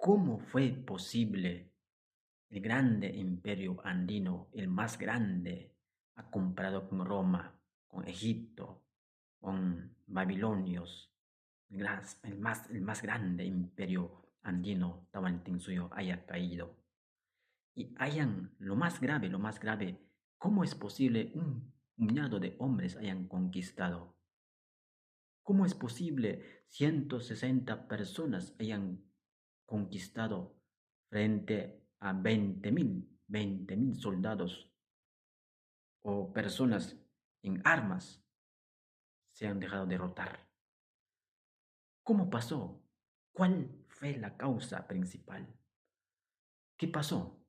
¿Cómo fue posible el grande imperio andino, el más grande, ha comparado con Roma, con Egipto, con babilonios, el más grande imperio andino, Tawantinsuyo, haya caído? Y hayan, lo más grave, ¿cómo es posible un puñado de hombres hayan conquistado? ¿Cómo es posible 160 personas hayan conquistado frente a 20.000 soldados o personas en armas se han dejado derrotar? ¿Cómo pasó? ¿Cuál fue la causa principal? ¿Qué pasó?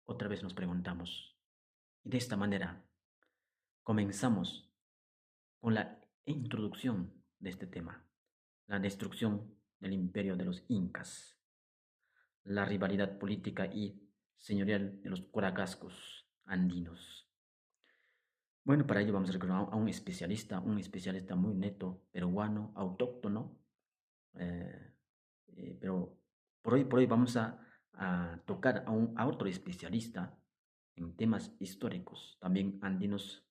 Otra vez nos preguntamos. Y de esta manera comenzamos con la introducción de este tema, la destrucción del imperio de los incas, la rivalidad política y señorial de los curacascos andinos. Bueno, para ello vamos a recordar a un especialista muy neto, peruano, autóctono, eh, pero por hoy vamos a tocar a otro especialista en temas históricos, también andinos,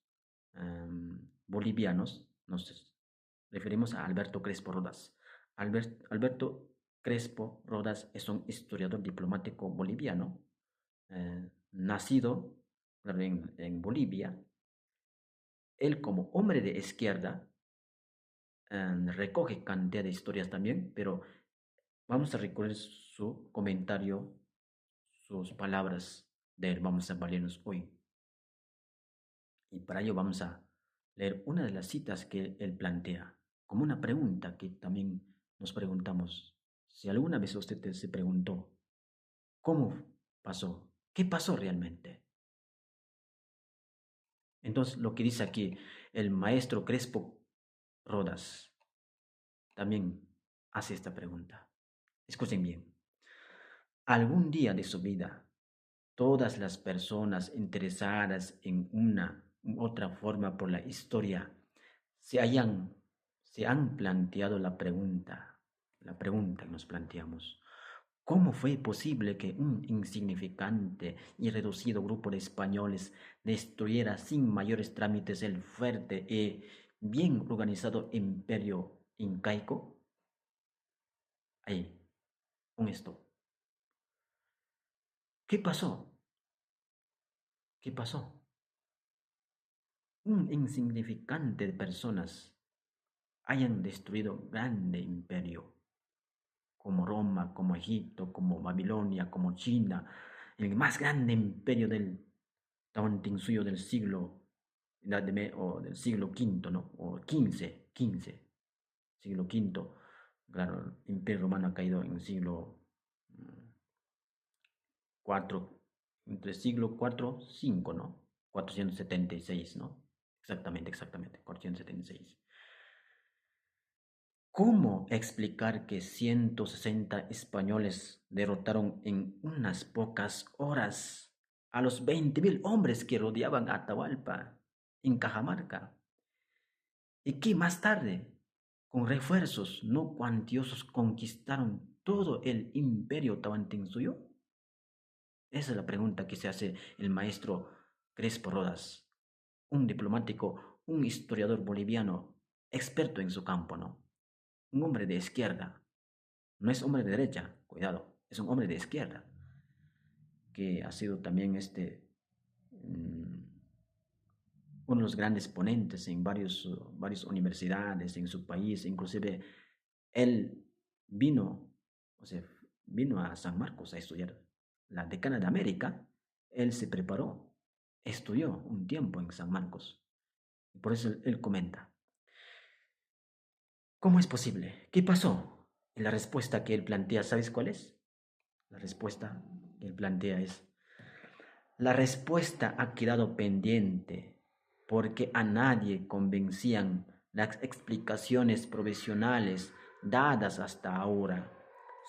bolivianos. Nos referimos a Alberto Crespo Rodas. Alberto Crespo Rodas es un historiador diplomático boliviano, nacido en Bolivia. Él, como hombre de izquierda, recoge cantidad de historias también, pero vamos a recordar su comentario, sus palabras de él. Vamos a valernos hoy. Y para ello vamos a leer una de las citas que él plantea, como una pregunta que también nos preguntamos. Si alguna vez usted se preguntó, ¿cómo pasó? ¿Qué pasó realmente? Entonces, lo que dice aquí el maestro Crespo Rodas también hace esta pregunta. Escuchen bien. Algún día de su vida, todas las personas interesadas en una u otra forma por la historia se, hayan, se han planteado la pregunta que nos planteamos. ¿Cómo fue posible que un insignificante y reducido grupo de españoles destruyera sin mayores trámites el fuerte y bien organizado imperio incaico? Ahí, un stop. ¿Qué pasó? ¿Qué pasó? Un insignificante de personas hayan destruido grande imperio, como Roma, como Egipto, como Babilonia, como China, el más grande imperio del Tawantinsuyo del siglo o del siglo V, ¿no? O XV, siglo V. Claro, el imperio romano ha caído en el siglo IV, entre siglo IV, V, ¿no? 476, ¿no? Exactamente, 476. ¿Cómo explicar que 160 españoles derrotaron en unas pocas horas a los 20.000 hombres que rodeaban a Atahualpa en Cajamarca? Y que más tarde, con refuerzos no cuantiosos, conquistaron todo el imperio Tawantinsuyo? Esa es la pregunta que se hace el maestro Crespo Rodas, un diplomático, un historiador boliviano, experto en su campo, ¿no? Un hombre de izquierda, no es hombre de derecha, cuidado, es un hombre de izquierda, que ha sido también mm, uno de los grandes ponentes en varias universidades en su país. Inclusive él vino, o sea, vino a San Marcos a estudiar la decana de América. Él se preparó, estudió un tiempo en San Marcos. Y por eso él comenta, ¿cómo es posible? ¿Qué pasó? Y la respuesta que él plantea, ¿sabes cuál es? La respuesta que él plantea es, la respuesta ha quedado pendiente porque a nadie convencían las explicaciones provisionales dadas hasta ahora.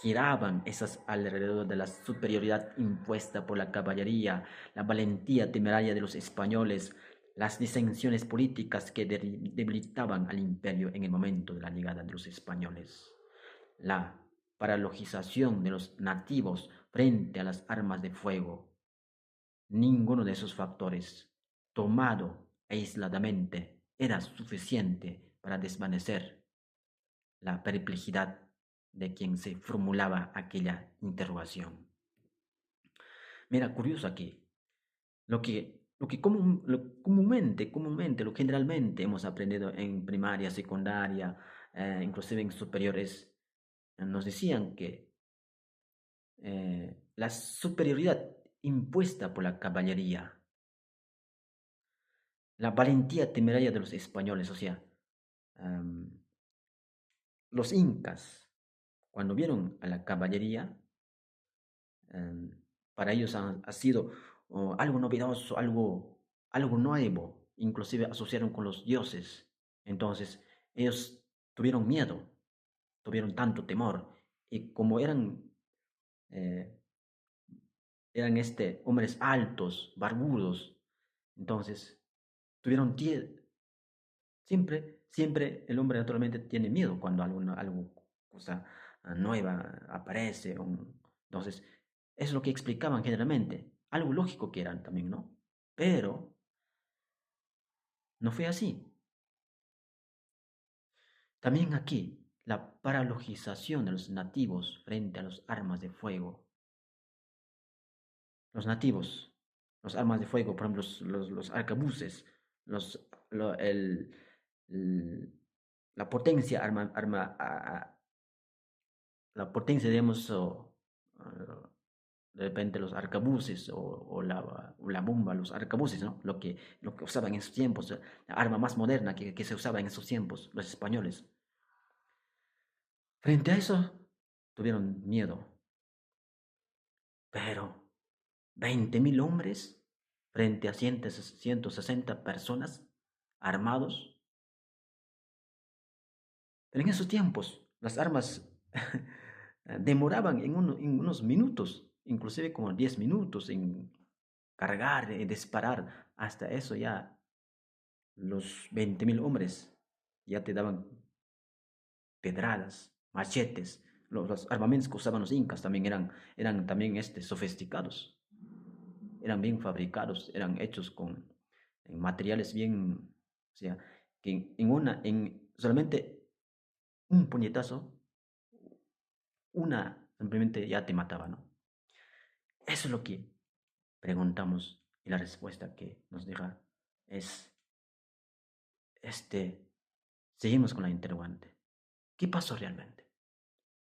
Giraban esas alrededor de la superioridad impuesta por la caballería, la valentía temeraria de los españoles, las disensiones políticas que debilitaban al imperio en el momento de la llegada de los españoles, la paralogización de los nativos frente a las armas de fuego. Ninguno de esos factores, tomado aisladamente, era suficiente para desvanecer la perplejidad de quien se formulaba aquella interrogación. Mira, curioso aquí, comúnmente, lo generalmente hemos aprendido en primaria, secundaria, inclusive en superiores, nos decían que la superioridad impuesta por la caballería, la valentía temeraria de los españoles, o sea, los incas, cuando vieron a la caballería, para ellos ha sido algo novedoso, algo nuevo, inclusive asociaron con los dioses. Entonces, ellos tuvieron miedo, tuvieron tanto temor, y como eh, eran hombres altos, barbudos, entonces tuvieron siempre el hombre naturalmente tiene miedo cuando algo cosa nueva aparece. Entonces, es lo que explicaban generalmente. Algo lógico que eran también, ¿no? Pero no fue así. También aquí, la paralogización de los nativos frente a las armas de fuego. Los nativos, los armas de fuego, por ejemplo, los arcabuces, los, lo- el- la potencia la potencia, digamos, ah, de repente los arcabuces o la bomba, los arcabuces, ¿no? Lo que usaban en esos tiempos, la arma más moderna que se usaba en esos tiempos, los españoles. Frente a eso, tuvieron miedo, pero 20.000 hombres frente a 160 personas armados. Pero en esos tiempos, las armas demoraban en unos minutos, inclusive como 10 minutos en cargar y disparar. Hasta eso ya los 20.000 hombres ya te daban pedradas, machetes. Los armamentos que usaban los incas también eran también sofisticados, eran bien fabricados, eran hechos en materiales bien, o sea, que solamente un puñetazo, simplemente ya te mataba, ¿no? Eso es lo que preguntamos, y la respuesta que nos deja es, este, seguimos con la interrogante. ¿Qué pasó realmente?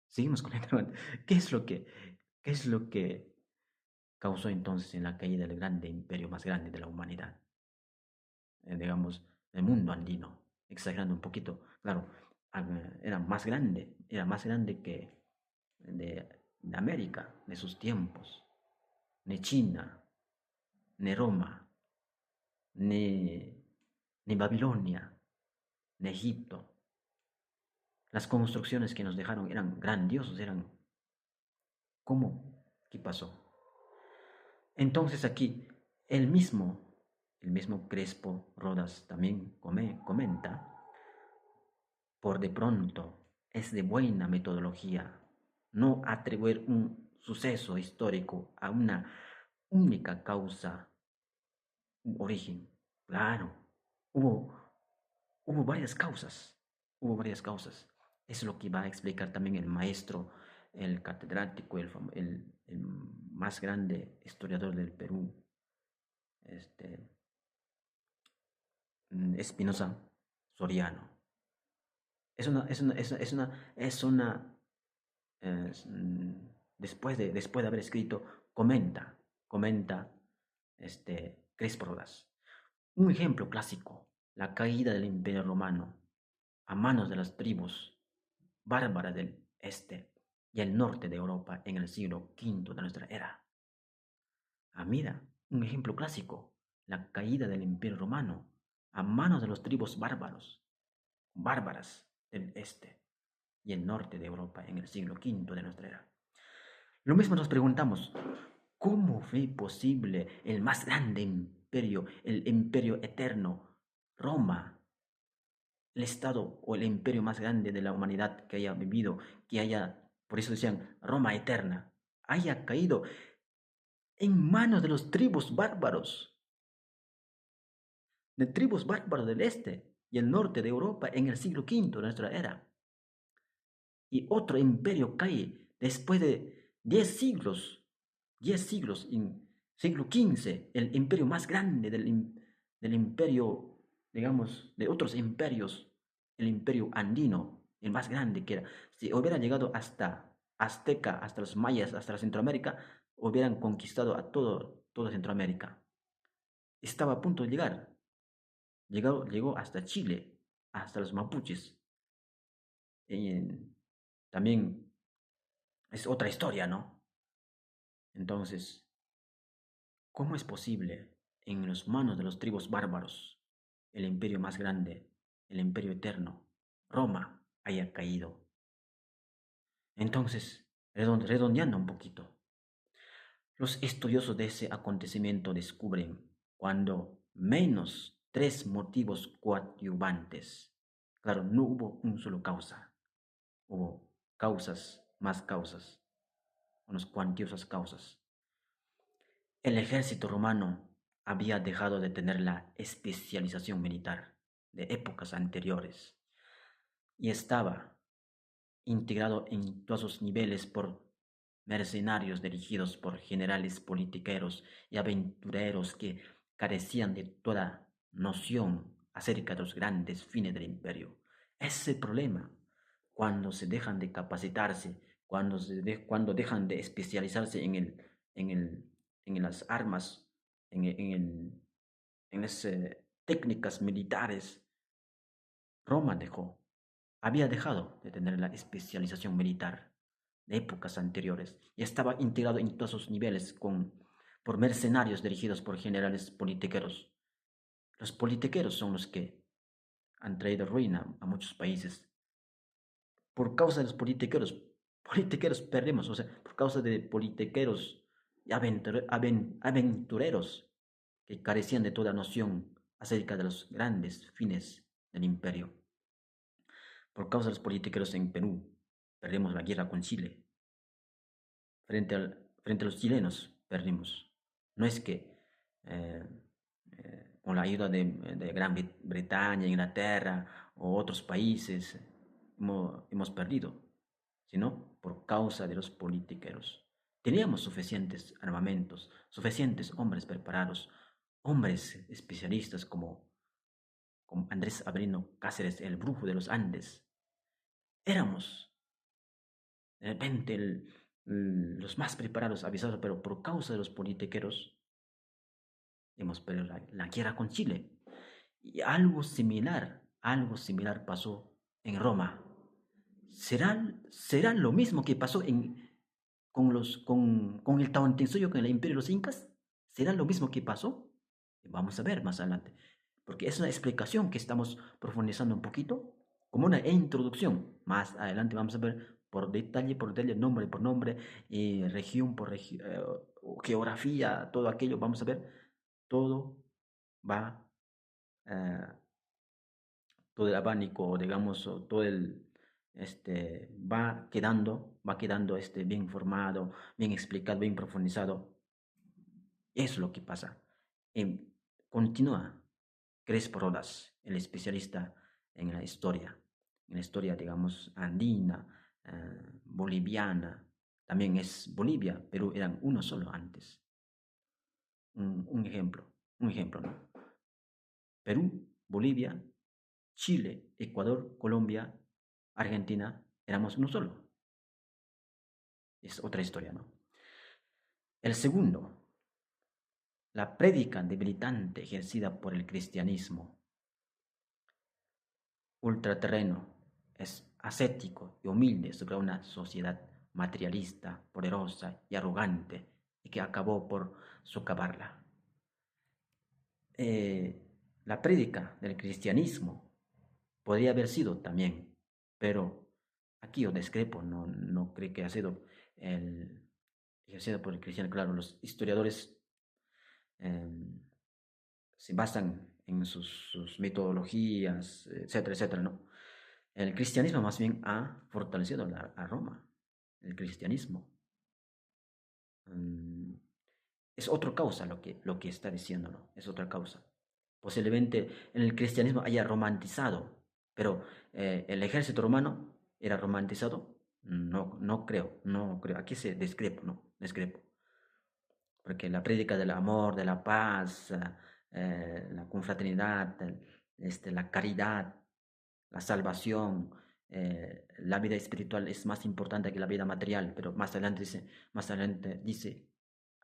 Seguimos con la interrogante. ¿Qué es lo que causó entonces en la caída del grande imperio más grande de la humanidad? Digamos, del mundo andino, exagerando un poquito. Claro, era más grande que de América, de sus tiempos, ni China, ni Roma, ni, ni Babilonia, ni Egipto. Las construcciones que nos dejaron eran grandiosos, ¿cómo? ¿Qué pasó? Entonces aquí el mismo, el mismo Crespo Rodas también comenta, por de pronto es de buena metodología no atribuir un suceso histórico a una única causa, un origen. Claro, hubo, hubo varias causas, hubo varias causas. Eso es lo que va a explicar también el maestro, el catedrático, el más grande historiador del Perú, este, Espinosa Soriano. Es después de haber escrito, comenta Crespo Rodas. Un ejemplo clásico, la caída del Imperio Romano a manos de las tribus bárbaras del este y el norte de Europa en el siglo V de nuestra era. Mira, un ejemplo clásico, la caída del Imperio Romano a manos de los tribus bárbaras del este y el norte de Europa en el siglo V de nuestra era. Lo mismo nos preguntamos, ¿cómo fue posible el más grande imperio, el imperio eterno, Roma, el estado o el imperio más grande de la humanidad que haya vivido, que haya Por eso decían Roma eterna, haya caído en manos de los tribus bárbaros, del este y el norte de Europa en el siglo V de nuestra era. Y otro imperio cae después de 10 siglos, en siglo XV, el imperio más grande del imperio, digamos, de otros imperios, el imperio andino, el más grande que era. Si hubiera llegado hasta Azteca, hasta los mayas, hasta la Centroamérica, hubieran conquistado a toda Centroamérica. Estaba a punto de llegar. Llegó hasta Chile, hasta los mapuches. También es otra historia, ¿no? Entonces, ¿cómo es posible en las manos de los tribus bárbaros el imperio más grande, el imperio eterno, Roma, haya caído? Entonces, redondeando un poquito, los estudiosos de ese acontecimiento descubren cuando menos tres motivos coadyuvantes. Claro, no hubo un solo causa, hubo más causas, unas cuantiosas causas. El ejército romano había dejado de tener la especialización militar de épocas anteriores y estaba integrado en todos sus niveles por mercenarios dirigidos por generales politiqueros y aventureros que carecían de toda noción acerca de los grandes fines del imperio. Ese es el problema. Cuando se dejan de capacitarse, cuando dejan de especializarse en, el, en las armas, en las técnicas militares, Roma había dejado de tener la especialización militar de épocas anteriores y estaba integrado en todos sus niveles por mercenarios dirigidos por generales politiqueros. Los politiqueros son los que han traído ruina a muchos países. Por causa de los politiqueros perdemos, o sea, por causa de politiqueros y aventureros que carecían de toda noción acerca de los grandes fines del imperio. Por causa de los politiqueros en Perú, perdimos la guerra con Chile. Frente a los chilenos, perdimos. No es que eh, con la ayuda de Gran Bretaña, Inglaterra o otros países hemos perdido, sino por causa de los politiqueros. Teníamos suficientes armamentos, suficientes hombres preparados, hombres especialistas como Andrés Avelino Cáceres, el brujo de los Andes. Éramos, de repente, los más preparados, avisados, pero por causa de los politiqueros hemos perdido la guerra con Chile. Y algo similar pasó en Roma. ¿Será lo mismo que pasó con el Tahuantinsuyo, con el imperio de los incas? ¿Será lo mismo que pasó? Vamos a ver más adelante, porque es una explicación que estamos profundizando un poquito, como una introducción. Más adelante vamos a ver por detalle, nombre por nombre, región por región, geografía, todo aquello, vamos a ver, todo va, eh, todo el abanico, digamos, o todo va quedando bien formado, bien explicado, bien profundizado. Eso es lo que pasa. Continúa Crespo Rodas, el especialista en la historia, digamos, andina, boliviana. También es Bolivia, Perú eran uno solo antes. Un ejemplo, ¿no? Perú, Bolivia, Chile, Ecuador, Colombia, Argentina, éramos uno solo. Es otra historia, ¿no? El segundo, la prédica debilitante ejercida por el cristianismo. Ultraterreno, es ascético y humilde sobre una sociedad materialista, poderosa y arrogante, y que acabó por socavarla. La prédica del cristianismo podría haber sido también, pero aquí yo discrepo, no creo que ha sido ejercido por el cristiano. Claro, los historiadores eh, se basan en sus metodologías, etcétera, etcétera, ¿no? El cristianismo más bien ha fortalecido a Roma. el cristianismo. Mm, Es otra causa lo que está diciendo, ¿no? Es otra causa. Posiblemente en el cristianismo haya romantizado, pero el ejército romano era romantizado. No, no creo, no creo. Aquí se discrepo, ¿no? Discrepo. Porque la prédica del amor, de la paz, la confraternidad, la caridad, la salvación, la vida espiritual es más importante que la vida material, pero más adelante dice,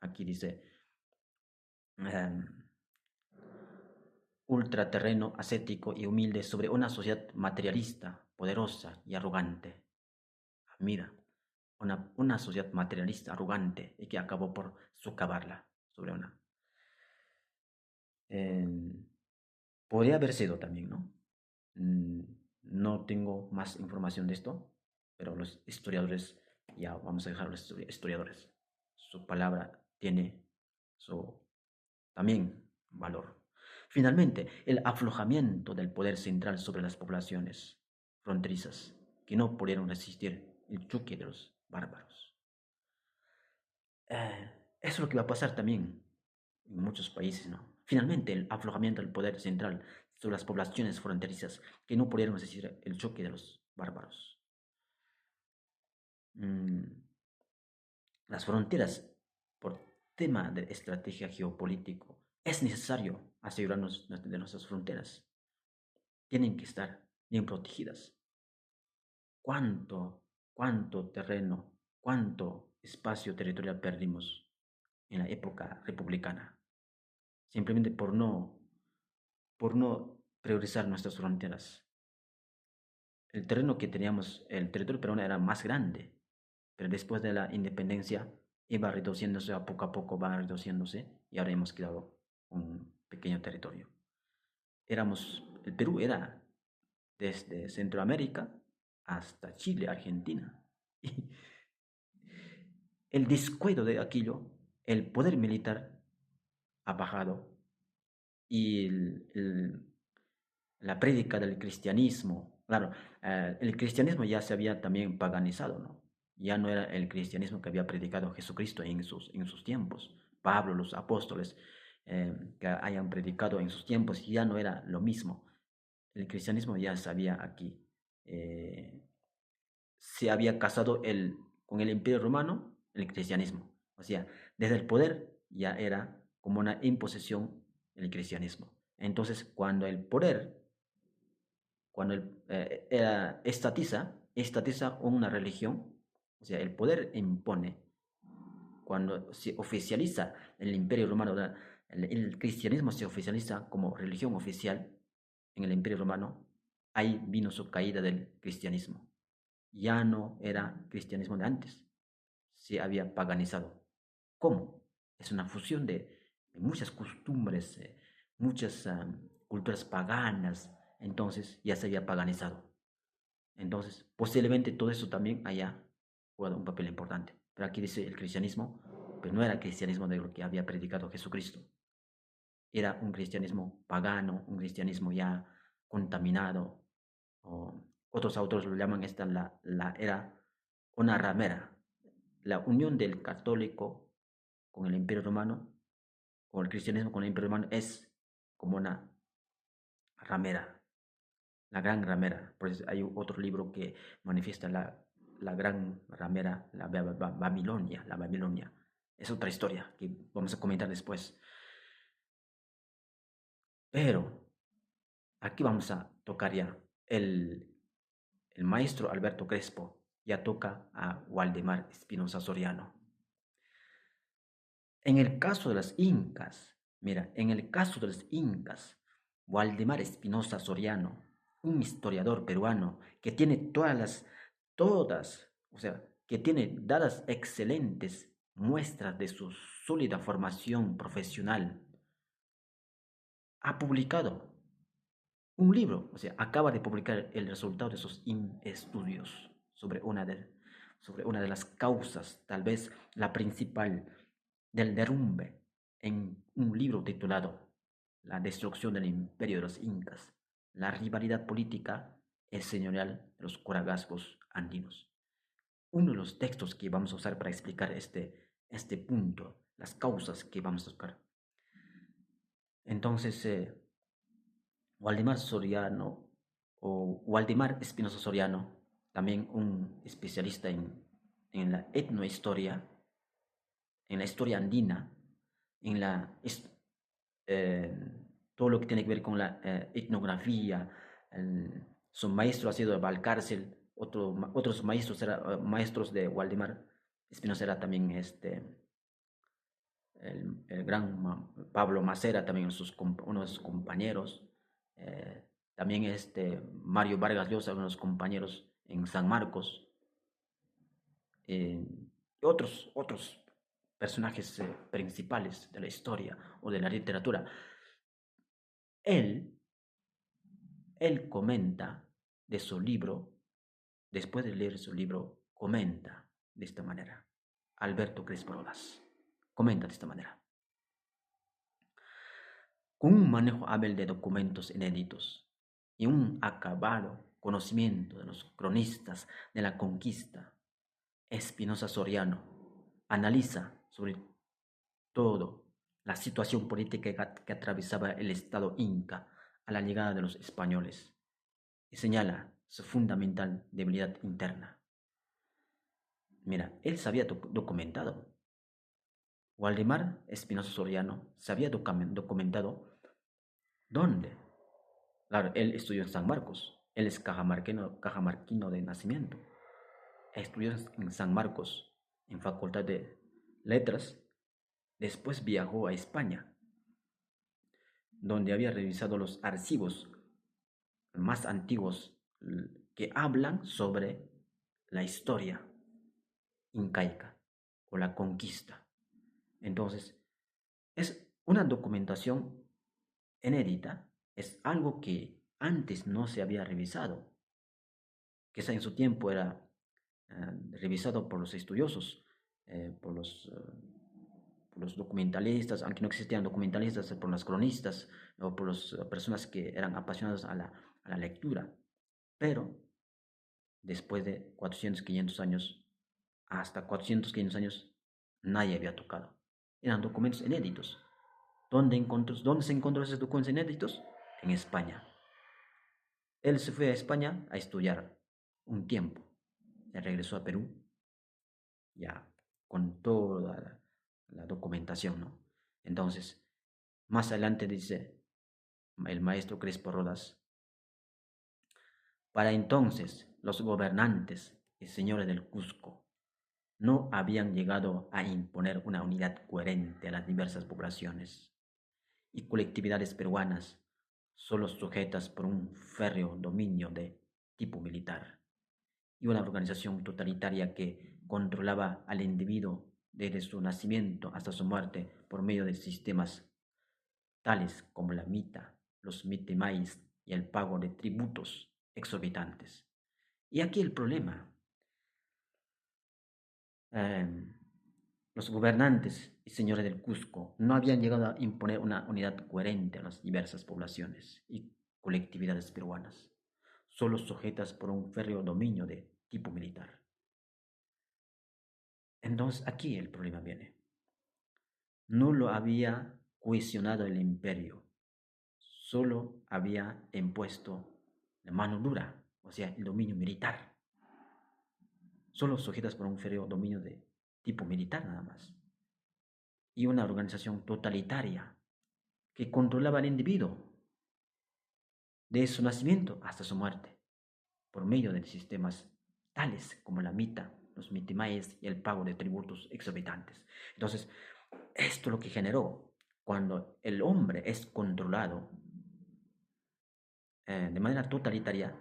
aquí dice, eh, ultraterreno, ascético y humilde sobre una sociedad materialista, poderosa y arrogante. Mira, una sociedad materialista, arrogante y que acabó por socavarla sobre una. Eh, Podría haber sido también, ¿no? Mm, No tengo más información de esto, pero los historiadores, ya vamos a dejar a los historiadores. Su palabra tiene su también valor. Finalmente, el aflojamiento del poder central sobre las poblaciones fronterizas que no pudieron resistir el choque de los bárbaros. Eso es lo que va a pasar también en muchos países, ¿no? Finalmente, el aflojamiento del poder central sobre las poblaciones fronterizas que no pudieron resistir el choque de los bárbaros. Mm, Las fronteras, por tema de estrategia geopolítico, es necesario asegurarnos de nuestras fronteras. Tienen que estar bien protegidas. ¿Cuánto terreno, cuánto espacio territorial perdimos en la época republicana? Simplemente por no priorizar nuestras fronteras. El terreno que teníamos, el territorio peruano era más grande, pero después de la independencia iba reduciéndose, a poco va reduciéndose y ahora hemos quedado un pequeño territorio. El Perú era desde Centroamérica hasta Chile, Argentina. Y el descuido de aquello, el poder militar ha bajado y la prédica del cristianismo, claro, el cristianismo ya se había también paganizado, ¿no? Ya no era el cristianismo que había predicado Jesucristo en sus tiempos. Pablo, los apóstoles que hayan predicado en sus tiempos, ya no era lo mismo. El cristianismo ya se había aquí, eh, se había casado con el imperio romano, el cristianismo. O sea, desde el poder ya era como una imposición el cristianismo. Entonces, cuando estatiza una religión, o sea, el poder impone, cuando se oficializa el imperio romano, el cristianismo se oficializa como religión oficial en el imperio romano, ahí vino su caída del cristianismo. Ya no era cristianismo de antes, se había paganizado. ¿Cómo? Es una fusión de muchas costumbres, muchas culturas paganas, entonces ya se había paganizado. Entonces, posiblemente todo eso también haya jugado un papel importante. Pero aquí dice el cristianismo, pero no era el cristianismo de lo que había predicado Jesucristo. Era un cristianismo pagano, un cristianismo ya contaminado. O otros autores lo llaman era una ramera. La unión del católico con el imperio romano, o el cristianismo con el imperio romano, es como una ramera, la gran ramera. Por eso hay otro libro que manifiesta la gran ramera, Babilonia, la Babilonia. Es otra historia que vamos a comentar después. Pero aquí vamos a tocar ya el maestro Alberto Crespo, ya toca a Waldemar Espinosa Soriano. En el caso de los incas, mira, en el caso de los incas, Waldemar Espinosa Soriano, un historiador peruano que tiene o sea, que tiene dadas excelentes muestras de su sólida formación profesional, ha publicado un libro, o sea, acaba de publicar el resultado de sus estudios sobre una de las causas, tal vez la principal, del derrumbe, en un libro titulado La destrucción del imperio de los incas, la rivalidad política y señorial de los coragascos andinos. uno de los textos que vamos a usar para explicar este punto, las causas que vamos a buscar. Entonces, Waldemar Soriano o Waldemar Espinosa Soriano, también un especialista en la etnohistoria, en la historia andina, en eh, todo lo que tiene que ver con la etnografía. Su maestro ha sido Valcárcel, otros maestros de Waldemar Espinosa era también el gran Pablo Macera, también uno de sus compañeros. eh, también Mario Vargas Llosa, uno de los compañeros en San Marcos. Y otros personajes principales de la historia o de la literatura. Él, él comenta de su libro, después de leer su libro, comenta de esta manera. Alberto Crespo Rodas comenta de esta manera. Con un manejo hábil de documentos inéditos y un acabado conocimiento de los cronistas de la conquista, Espinosa Soriano analiza sobre todo la situación política que atravesaba el Estado inca a la llegada de los españoles y señala su fundamental debilidad interna. Mira, él se había documentado. Waldemar Espinosa Soriano se había documentado. ¿Dónde? Claro, él estudió en San Marcos. Él es cajamarquino de nacimiento. Estudió en San Marcos, en Facultad de Letras. Después viajó a España, donde había revisado los archivos más antiguos que hablan sobre la historia incaica o la conquista. Entonces, es una documentación inédita, es algo que antes no se había revisado, que en su tiempo era revisado por los estudiosos, por los documentalistas, aunque no existían documentalistas, por los cronistas o por las personas que eran apasionadas a la lectura. Pero después de 400, 500 años, hasta 400, 500 años, nadie había tocado. Eran documentos inéditos. ¿Dónde se encontró esos documentos inéditos? En España. Él se fue a España a estudiar un tiempo. Ya regresó a Perú, ya con toda la documentación, ¿no? Entonces, más adelante dice el maestro Crespo Rodas, para entonces los gobernantes y señores del Cusco no habían llegado a imponer una unidad coherente a las diversas poblaciones y colectividades peruanas, solo sujetas por un férreo dominio de tipo militar y una organización totalitaria que controlaba al individuo desde su nacimiento hasta su muerte por medio de sistemas tales como la mita, los mitemais y el pago de tributos exorbitantes. Y aquí el problema. Los gobernantes y señores del Cusco no habían llegado a imponer una unidad coherente a las diversas poblaciones y colectividades peruanas, solo sujetas por un férreo dominio de tipo militar. Entonces aquí el problema viene. No lo había cohesionado el imperio, solo había impuesto la mano dura, o sea, el dominio militar, solo sujetas por un férreo dominio de tipo militar nada más, y una organización totalitaria que controlaba al individuo de su nacimiento hasta su muerte, por medio de sistemas tales como la mita, los mitimayes y el pago de tributos exorbitantes. Entonces, esto es lo que generó cuando el hombre es controlado de manera totalitaria.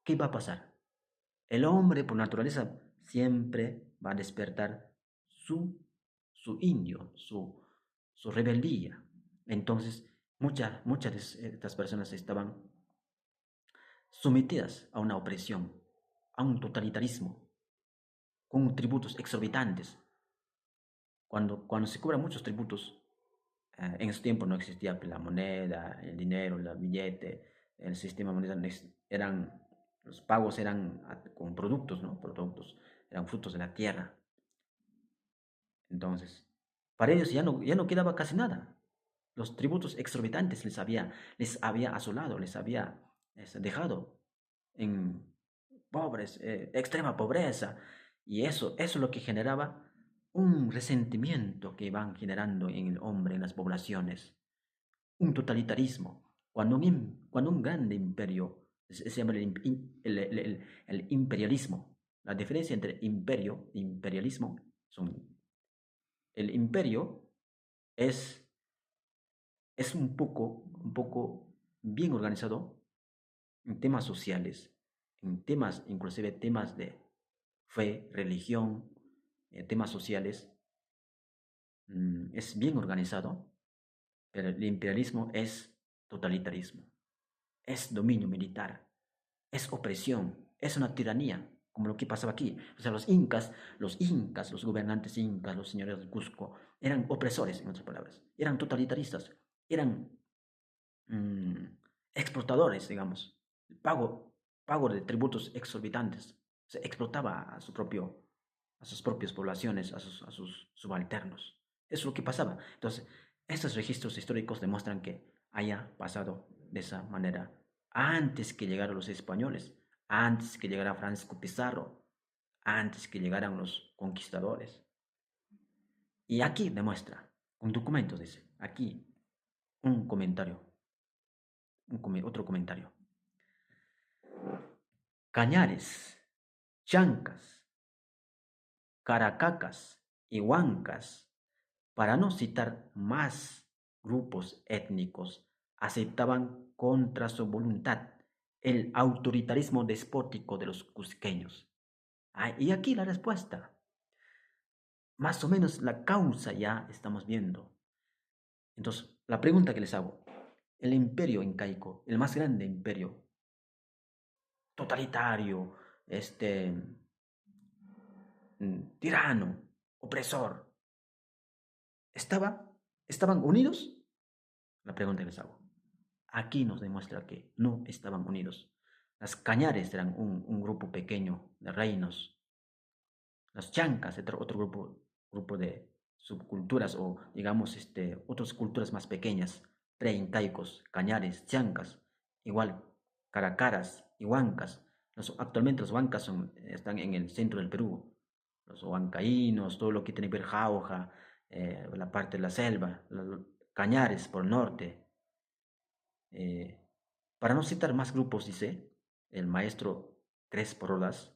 ¿Qué va a pasar? El hombre por naturaleza siempre va a despertar su indio, su rebeldía. Entonces, muchas de estas personas estaban sometidas a una opresión, a un totalitarismo, con tributos exorbitantes. Cuando se cobran muchos tributos, en ese tiempo no existía la moneda, el dinero, el billete, el sistema monetario, los pagos eran con productos, ¿no? Productos. eran frutos de la tierra. Entonces, para ellos ya no quedaba casi nada. Los tributos exorbitantes les había asolado, les había dejado en pobres, extrema pobreza. Y eso es lo que generaba un resentimiento que van generando en el hombre, en las poblaciones. Un totalitarismo. Cuando un grande imperio, se llama el imperialismo. La diferencia entre imperio e imperialismo son, el imperio es es un poco bien organizado en temas sociales, en temas, inclusive temas de fe, religión, temas sociales, es bien organizado, pero el imperialismo es totalitarismo, es dominio militar, es opresión, es una tiranía, como lo que pasaba aquí. O sea, los gobernantes incas, los señores de Cusco, eran opresores, en otras palabras, eran totalitaristas, eran mm, explotadores, digamos. Pago de tributos exorbitantes. Se explotaba a sus propias poblaciones, a sus subalternos. Eso es lo que pasaba. Entonces, estos registros históricos demuestran que haya pasado de esa manera antes que llegaran los españoles, antes que llegara Francisco Pizarro, antes que llegaran los conquistadores. Y aquí demuestra, con documentos dice, aquí un comentario otro comentario. Cañares, chancas, caracacas y huancas, para no citar más grupos étnicos, aceptaban contra su voluntad el autoritarismo despótico de los cusqueños. Y aquí la respuesta. Más o menos la causa ya estamos viendo. Entonces, la pregunta que les hago, el imperio incaico, el más grande imperio totalitario, tirano, opresor, ¿estaban unidos? La pregunta que les hago. Aquí nos demuestra que no estaban unidos. Las cañares eran un grupo pequeño de reinos. Las chancas, otro grupo de subculturas o, digamos, otras culturas más pequeñas, preincaicos, cañares, chancas, igual, caracaras y huancas. Actualmente los huancas están en el centro del Perú. Los huancaínos, todo lo que tiene que ver Jauja, la parte de la selva, los cañares por el norte. Eh, para no citar más grupos, dice el maestro Crespo Rodas,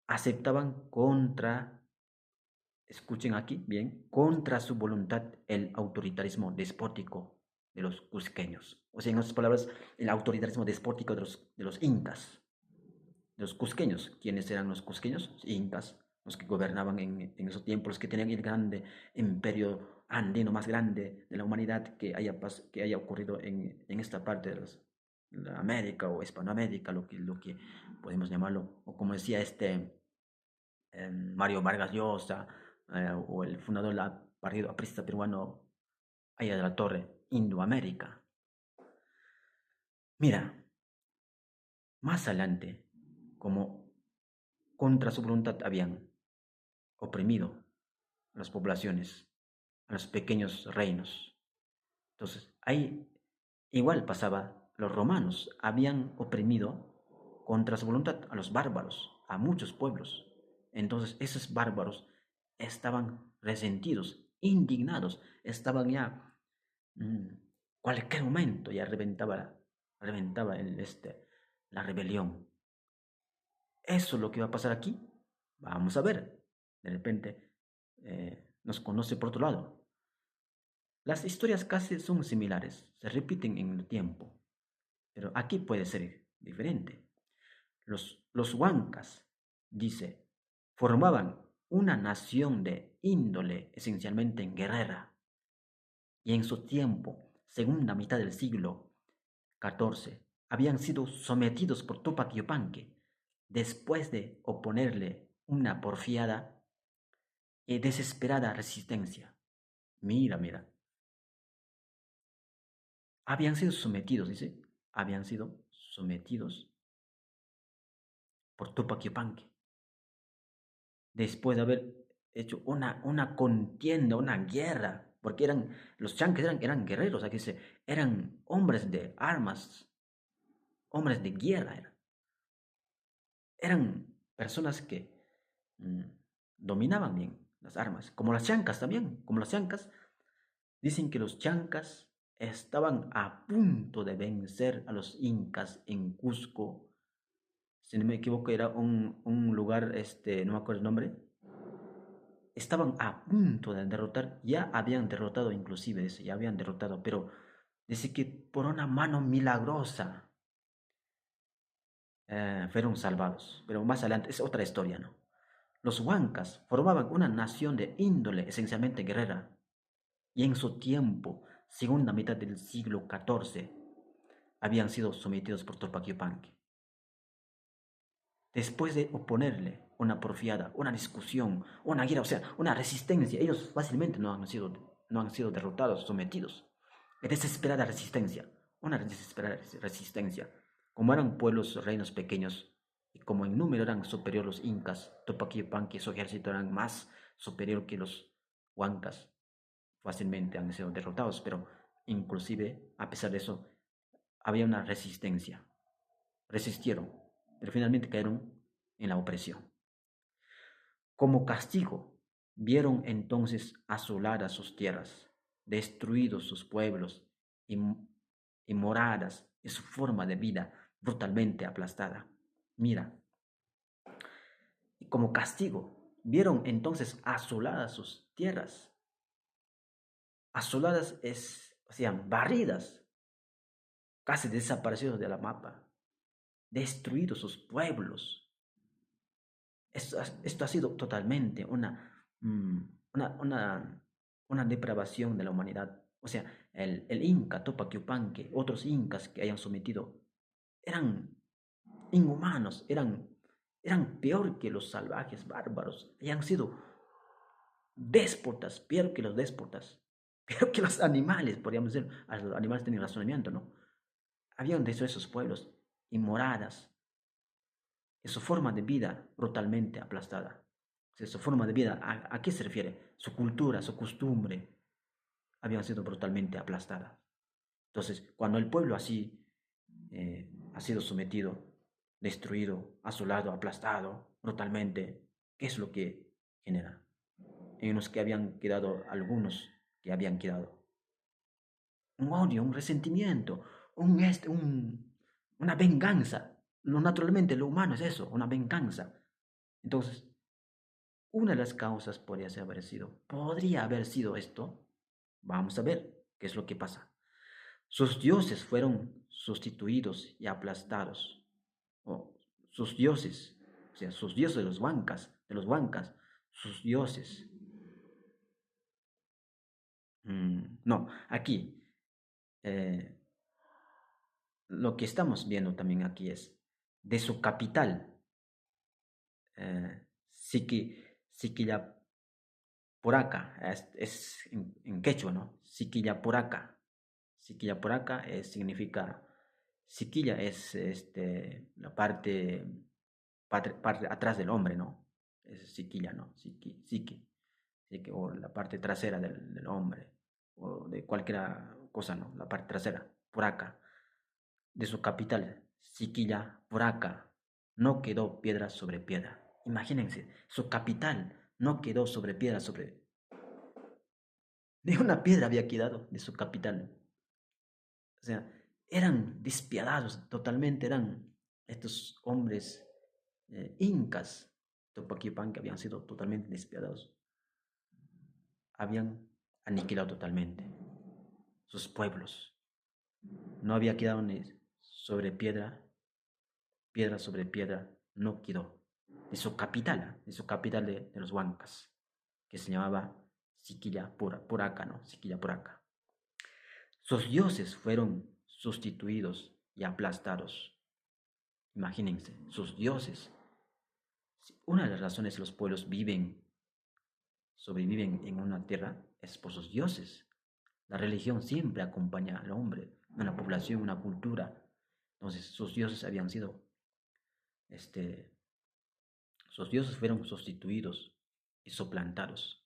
aceptaban escuchen aquí bien, contra su voluntad el autoritarismo despótico de los cusqueños. O sea, en otras palabras, el autoritarismo despótico de los incas, de los cusqueños. ¿Quiénes eran los cusqueños? Los incas, los que gobernaban en esos tiempos, los que tenían el grande imperio andino más grande de la humanidad que haya ocurrido en esta parte de la América o Hispanoamérica, lo que podemos llamarlo, o como decía Mario Vargas Llosa, o el fundador del Partido Aprista Peruano, Aya de la Torre, Indoamérica. Mira, más adelante, como contra su voluntad habían oprimido a las poblaciones, a los pequeños reinos. Entonces, ahí igual pasaba, los romanos habían oprimido contra su voluntad a los bárbaros, a muchos pueblos. Entonces, esos bárbaros estaban resentidos, indignados, estaban ya, mm, cualquier momento ya reventaba la rebelión. Eso es lo que va a pasar aquí. Vamos a ver. De repente nos conoce por otro lado. Las historias casi son similares, se repiten en el tiempo, pero aquí puede ser diferente. Los huancas, dice, formaban una nación de índole esencialmente guerrera, y en su tiempo, segunda mitad del siglo XIV, habían sido sometidos por Tupac Yupanqui, después de oponerle una porfiada y desesperada resistencia. Mira, mira, habían sido sometidos, dice, habían sido sometidos por Tupac Yupanqui. después de haber hecho una contienda, una guerra, porque los chanques eran guerreros, aquí se, eran hombres de armas, hombres de guerra, eran personas que mm, dominaban bien las armas, como las chancas también, como las chancas. Dicen que los chancas estaban a punto de vencer a los incas en Cusco. Si no me equivoco, era un lugar, no me acuerdo el nombre. Estaban a punto de derrotar, ya habían derrotado inclusive, dice, ya habían derrotado, pero dice que por una mano milagrosa fueron salvados. Pero más adelante es otra historia, ¿no? Los huancas formaban una nación de índole esencialmente guerrera, y en su tiempo, segunda mitad del siglo XIV, habían sido sometidos por Tupac Yupanqui. Después de oponerle una porfiada, una discusión, una guerra, o sea, una resistencia, ellos fácilmente no han sido derrotados, sometidos. Desesperada resistencia, una desesperada resistencia. Como eran pueblos, reinos pequeños, y como en número eran superiores los incas, Tupac Yupanqui y su ejército eran más superior que los huancas, fácilmente han sido derrotados, pero inclusive, a pesar de eso, había una resistencia. Resistieron, pero finalmente cayeron en la opresión. Como castigo, vieron entonces asoladas sus tierras, destruidos sus pueblos y, y moradas y su forma de vida brutalmente aplastada. Mira, y como castigo, vieron entonces asoladas sus tierras. Asoladas o sea, barridas, casi desaparecidos de la mapa, destruidos sus pueblos. Esto ha sido totalmente mm, una, una, una depravación de la humanidad. O sea, el Inca, Tupac Yupanqui, otros incas que hayan sometido, eran inhumanos, eran peor que los salvajes bárbaros, hayan sido déspotas, peor que los déspotas, peor que los animales, podríamos decir. Los animales tienen razonamiento, ¿no? Habían destruido esos pueblos y moradas, y su forma de vida brutalmente aplastada. O sea, su forma de vida, ¿a qué se refiere? Su cultura, su costumbre, habían sido brutalmente aplastadas. Entonces, cuando el pueblo así ha sido sometido, destruido, asolado, aplastado brutalmente, ¿qué es lo que genera? En los que habían quedado, algunos que habían quedado, un odio, un resentimiento, una venganza. Naturalmente, lo humano es eso, una venganza. Entonces, una de las causas podría haber sido esto. Vamos a ver qué es lo que pasa. Sus dioses fueron sustituidos y aplastados. O sus dioses, o sea, sus dioses de los huancas, sus dioses. No, aquí, eh, lo que estamos viendo también aquí es de su capital, Siqui, Siquillapuraca, es en quechua, ¿no? Siquillapuraca. Siquillapuraca significa, Siquilla es la parte atrás del hombre, ¿no? Es Siquilla, ¿no? O la parte trasera del hombre, o de cualquier cosa, ¿no? La parte trasera, Puraca, de su capital, Siquilla, Puraca, no quedó piedra sobre piedra. Imagínense, su capital no quedó sobre piedra sobre... Ni una piedra había quedado de su capital. O sea, eran despiadados totalmente, eran estos hombres incas, Topaquipan, que habían sido totalmente despiadados. Habían aniquilado totalmente sus pueblos. No había quedado ni sobre piedra, piedra sobre piedra, no quedó. De su capital de los huancas, que se llamaba Siquilla Puraca, ¿no? Siquilla Puraca. Sus dioses fueron sustituidos y aplastados. Imagínense, sus dioses. Una de las razones que los pueblos sobreviven en una tierra es por sus dioses. La religión siempre acompaña al hombre, una población, una cultura. Entonces, sus dioses habían sido este, sus dioses fueron sustituidos y suplantados.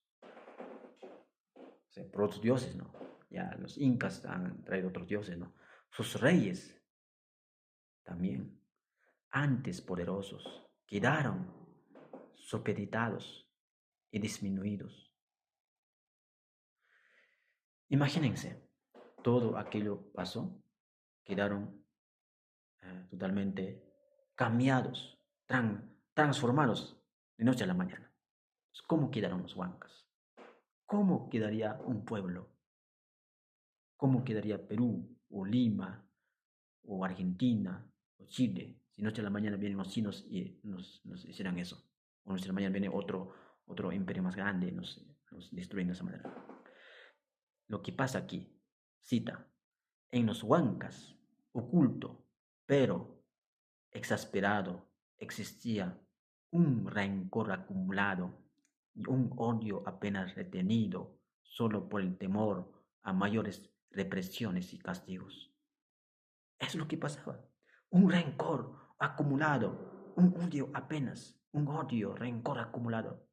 O sea, por otros dioses, ¿no? Ya los incas han traído otros dioses, ¿no? Sus reyes también, antes poderosos, quedaron supeditados y disminuidos. Imagínense, todo aquello pasó, quedaron totalmente cambiados, transformados de noche a la mañana. ¿Cómo quedaron los huancas? ¿Cómo quedaría un pueblo? ¿Cómo quedaría Perú o Lima o Argentina o Chile si noche a la mañana vienen los chinos y nos hicieran eso? O noche a la mañana viene otro imperio más grande y nos destruyen de esa manera. Lo que pasa aquí, cita, en los huancas, oculto, pero exasperado, existía un rencor acumulado y un odio apenas retenido solo por el temor a mayores represiones y castigos. Es lo que pasaba. Un rencor acumulado, un odio apenas, un odio, rencor acumulado,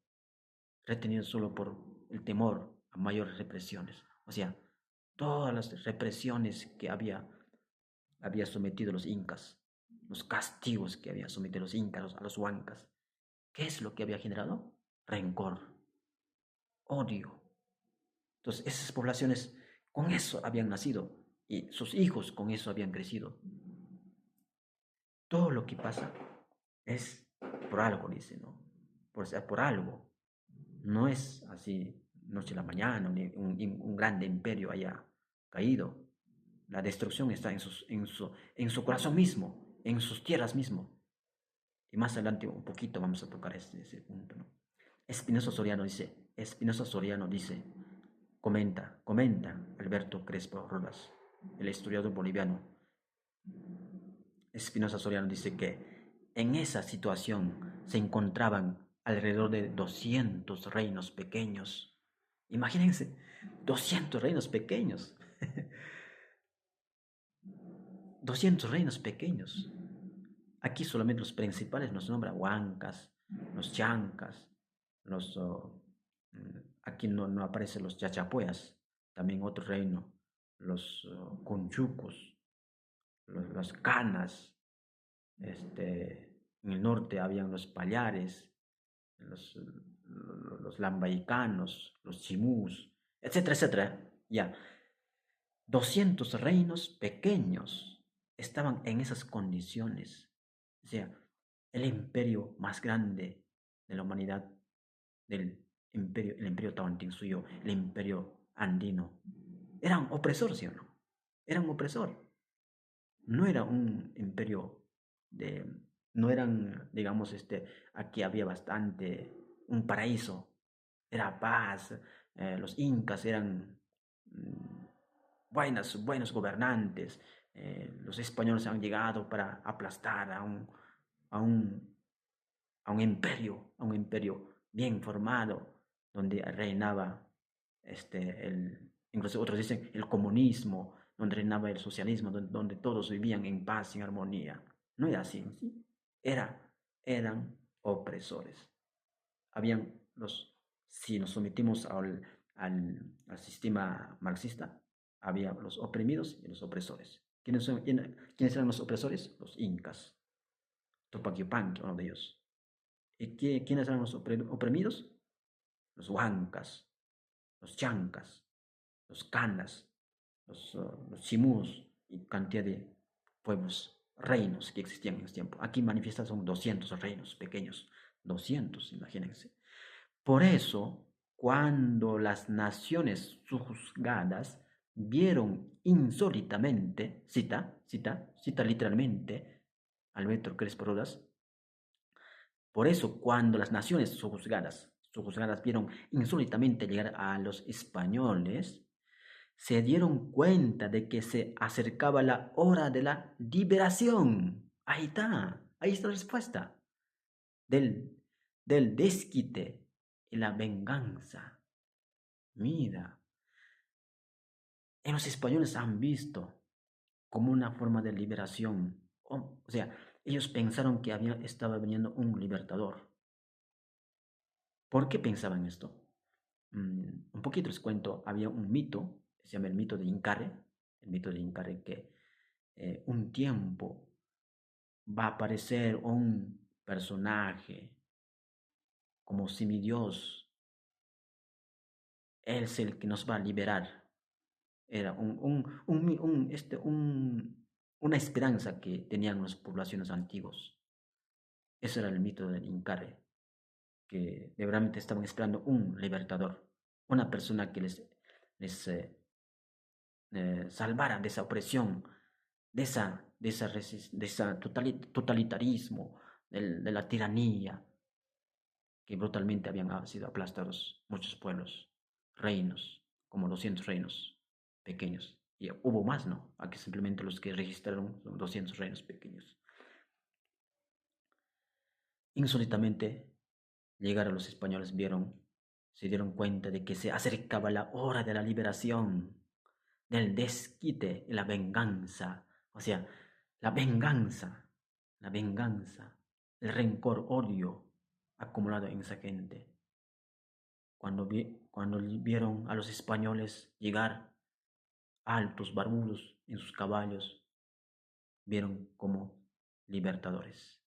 retenido solo por el temor a mayores represiones. O sea, todas las represiones que había sometido los incas, los castigos que había sometido los incas a los huancas. ¿Qué es lo que había generado? Rencor, odio. Entonces, esas poblaciones con eso habían nacido y sus hijos con eso habían crecido. Todo lo que pasa es por algo, dice, ¿no? Por algo. No es así noche a la mañana, ni un grande imperio haya caído. La destrucción está en su corazón mismo, en sus tierras mismo. Y más adelante un poquito vamos a tocar ese punto, ¿no? Espinosa Soriano dice, comenta Alberto Crespo Rodas, el historiador boliviano. Espinosa Soriano dice que en esa situación se encontraban alrededor de 200 reinos pequeños. Imagínense, 200 reinos pequeños. 200 reinos pequeños. Aquí solamente los principales nos nombran huancas, los chancas, aquí no aparecen los chachapoyas, también otro reino, los conchucos, los canas, en el norte habían los pallares, los lambaicanos, los chimús, etcétera, etcétera. Ya, 200 reinos pequeños estaban en esas condiciones. O sea, el imperio más grande de la humanidad, el imperio Tawantinsuyo, el imperio andino, eran opresor, ¿sí o no? Eran opresor. No era un imperio no eran, digamos, aquí había bastante, un paraíso, era paz, los incas eran buenos gobernantes, los españoles han llegado para aplastar a un, a un imperio bien formado, donde reinaba, incluso otros dicen, el comunismo, donde reinaba el socialismo, donde todos vivían en paz y en armonía. No era así, ¿sí? Eran opresores. Si nos sometimos al sistema marxista, había los oprimidos y los opresores. ¿Quiénes eran los opresores? Los incas. Tupac Yupanqui, uno de ellos. ¿Y quiénes eran los oprimidos? Los huancas, los chancas, los canas, los chimús y cantidad de pueblos, reinos que existían en ese tiempo. Aquí manifiestan son 200 reinos pequeños, 200, imagínense. Por eso, cuando las naciones sujuzgadas vieron insólitamente, cita literalmente Alberto Crespo Rodas, por eso cuando las naciones sojuzgadas vieron insólitamente llegar a los españoles, se dieron cuenta de que se acercaba la hora de la liberación. Ahí está la respuesta del desquite y la venganza. Mira, en los españoles han visto como una forma de liberación. O sea, ellos pensaron que estaba viniendo un libertador. ¿Por qué pensaban esto? Un poquito les cuento, había un mito, se llama el mito de Incarre, el mito de Incarre que un tiempo va a aparecer un personaje como semidios, él es el que nos va a liberar. Era una esperanza que tenían las poblaciones antiguas. Ese era el mito del Incarre, que de verdad estaban esperando un libertador, una persona que les salvara de esa opresión, de esa totalitarismo, de la tiranía, que brutalmente habían sido aplastados muchos pueblos, reinos, como 200 reinos pequeños. Y hubo más, ¿no? Aquí simplemente los que registraron son 200 reinos pequeños. Insólitamente, llegaron los españoles, se dieron cuenta de que se acercaba la hora de la liberación, del desquite y la venganza. O sea, la venganza, la venganza, el rencor, odio acumulado en esa gente. Cuando vieron a los españoles llegar altos, barbudos, en sus caballos, vieron como libertadores.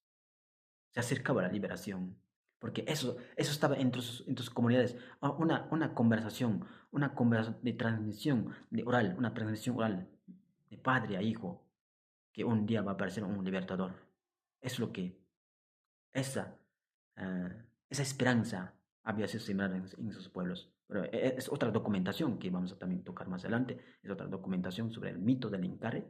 Se acercaba la liberación, porque eso estaba entre sus comunidades, una conversación, de transmisión de oral, una transmisión oral de padre a hijo, que un día va a aparecer un libertador. Es lo que esa, esa esperanza había sido sembrada en esos pueblos. Pero es otra documentación que vamos a también tocar más adelante, es otra documentación sobre el mito del Incarre.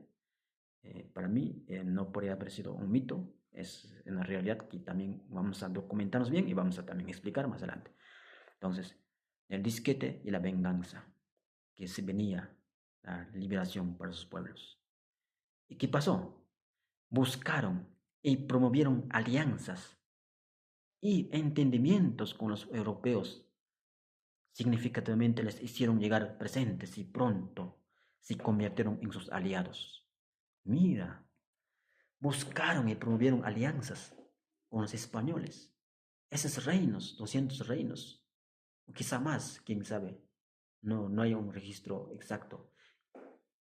Para mí no podría haber sido un mito, es una realidad que también vamos a documentarnos bien y vamos a también explicar más adelante. Entonces, el disquete y la venganza, que se venía la liberación para sus pueblos. ¿Y qué pasó? Buscaron y promovieron alianzas y entendimientos con los europeos. Significativamente les hicieron llegar presentes y pronto se convirtieron en sus aliados. Mira, buscaron y promovieron alianzas con los españoles. Esos reinos, 200 reinos, o quizá más, quién sabe. No hay un registro exacto.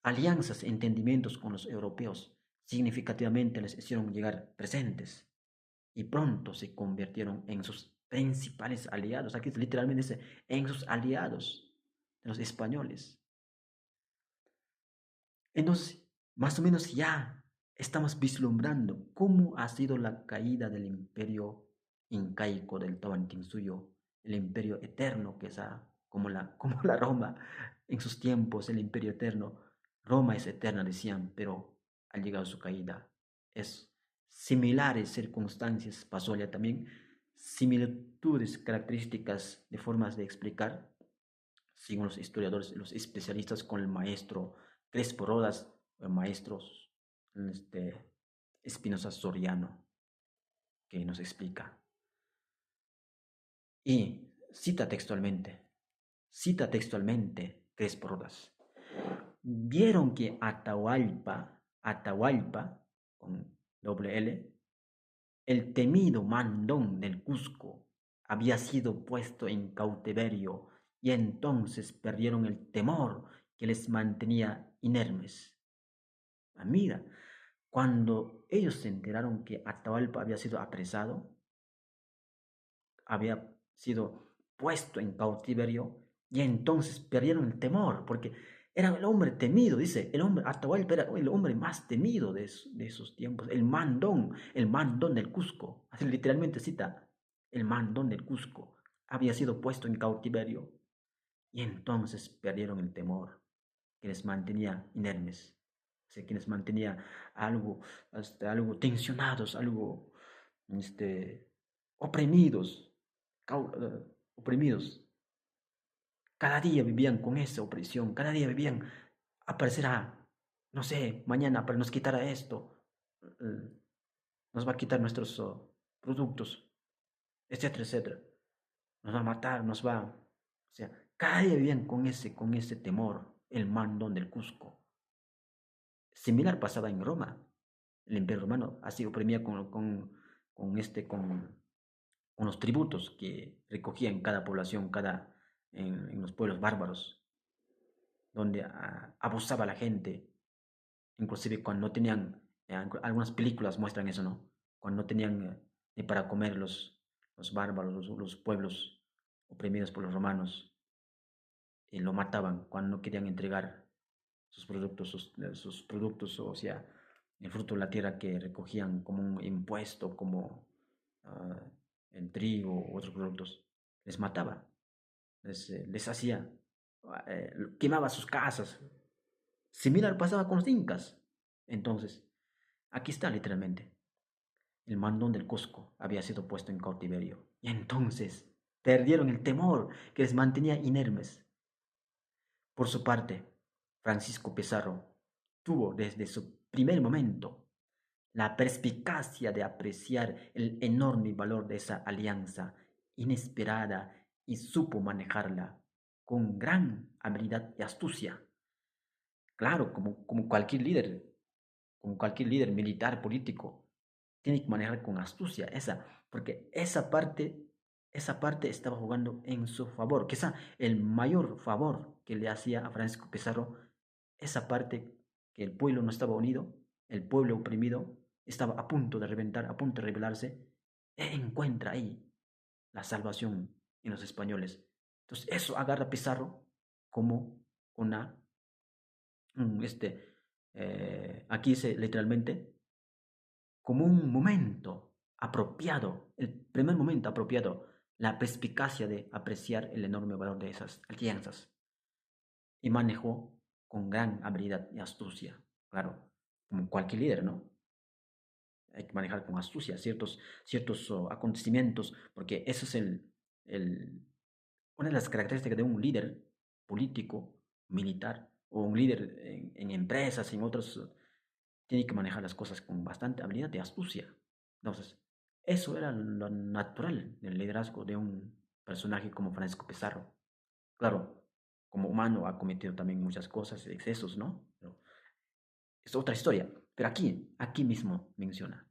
Alianzas, entendimientos con los europeos significativamente les hicieron llegar presentes y pronto se convirtieron en sus principales aliados. Aquí literalmente dice, en sus aliados de los españoles. Entonces, más o menos ya estamos vislumbrando cómo ha sido la caída del imperio incaico del Tahuantinsuyo, el imperio eterno que es como la Roma en sus tiempos, el imperio eterno. Roma es eterna, decían, pero ha llegado su caída. Es similares circunstancias, pasó allá también, similitudes, características de formas de explicar, según los historiadores, los especialistas, con el maestro Crespo Rodas, el maestro Espinosa Soriano, que nos explica. Y cita textualmente Crespo Rodas. Vieron que Atahualpa, con doble L, el temido mandón del Cusco, había sido puesto en cautiverio y entonces perdieron el temor que les mantenía inermes. Mira, cuando ellos se enteraron que Atahualpa había sido apresado, había sido puesto en cautiverio, y entonces perdieron el temor, porque era el hombre temido, dice, el hombre Atahualpa era el hombre más temido de esos tiempos, el mandón del Cusco, así literalmente cita, el mandón del Cusco, había sido puesto en cautiverio, y entonces perdieron el temor que les mantenía inermes, que les mantenía algo tensionados, algo oprimidos, oprimidos. Cada día vivían con esa opresión, cada día vivían, aparecerá, no sé, mañana para nos quitar esto, nos va a quitar nuestros productos, etcétera, etcétera. Nos va a matar, o sea, cada día vivían con ese temor, el mandón del Cusco. Similar pasaba en Roma. El Imperio Romano así oprimía con unos tributos que recogían cada población, en los pueblos bárbaros, donde abusaba la gente, inclusive cuando no tenían, algunas películas muestran eso, ¿no? Cuando no tenían ni para comer los bárbaros, los pueblos oprimidos por los romanos, lo mataban cuando no querían entregar sus productos, o sea, el fruto de la tierra que recogían como un impuesto, como ah, el trigo u otros productos, les mataba, les hacía, quemaba sus casas. Similar pasaba con los incas. Entonces, aquí está literalmente. El mandón del Cusco había sido puesto en cautiverio. Y entonces perdieron el temor que les mantenía inermes. Por su parte, Francisco Pizarro tuvo desde su primer momento la perspicacia de apreciar el enorme valor de esa alianza inesperada y supo manejarla con gran habilidad y astucia. Claro, como cualquier líder militar, político, tiene que manejar con astucia porque esa parte estaba jugando en su favor. Quizá el mayor favor que le hacía a Francisco Pizarro, esa parte que el pueblo no estaba unido, el pueblo oprimido estaba a punto de reventar, a punto de rebelarse, encuentra ahí la salvación en los españoles. Entonces eso agarra a Pizarro como una, aquí dice literalmente, como un momento apropiado, el primer momento apropiado, la perspicacia de apreciar el enorme valor de esas alianzas. Y manejó con gran habilidad y astucia, claro, como cualquier líder, ¿no? Hay que manejar con astucia ciertos acontecimientos, porque eso es una de las características de un líder político, militar, o un líder en empresas, en otros, tiene que manejar las cosas con bastante habilidad y astucia. Entonces, eso era lo natural del liderazgo de un personaje como Francisco Pizarro. Claro, como humano ha cometido también muchas cosas, excesos, ¿no? Pero es otra historia. Pero aquí mismo menciona,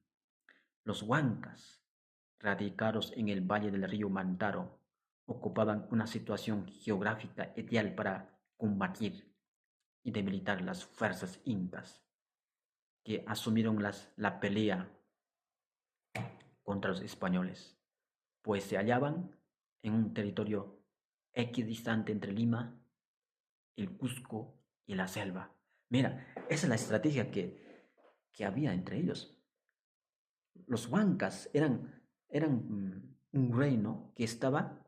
los huancas, radicados en el valle del río Mantaro, ocupaban una situación geográfica ideal para combatir y debilitar las fuerzas incas que asumieron la pelea contra los españoles, pues se hallaban en un territorio equidistante entre Lima, el Cusco y la selva. Mira, esa es la estrategia que había entre ellos. Los huancas eran un reino que estaba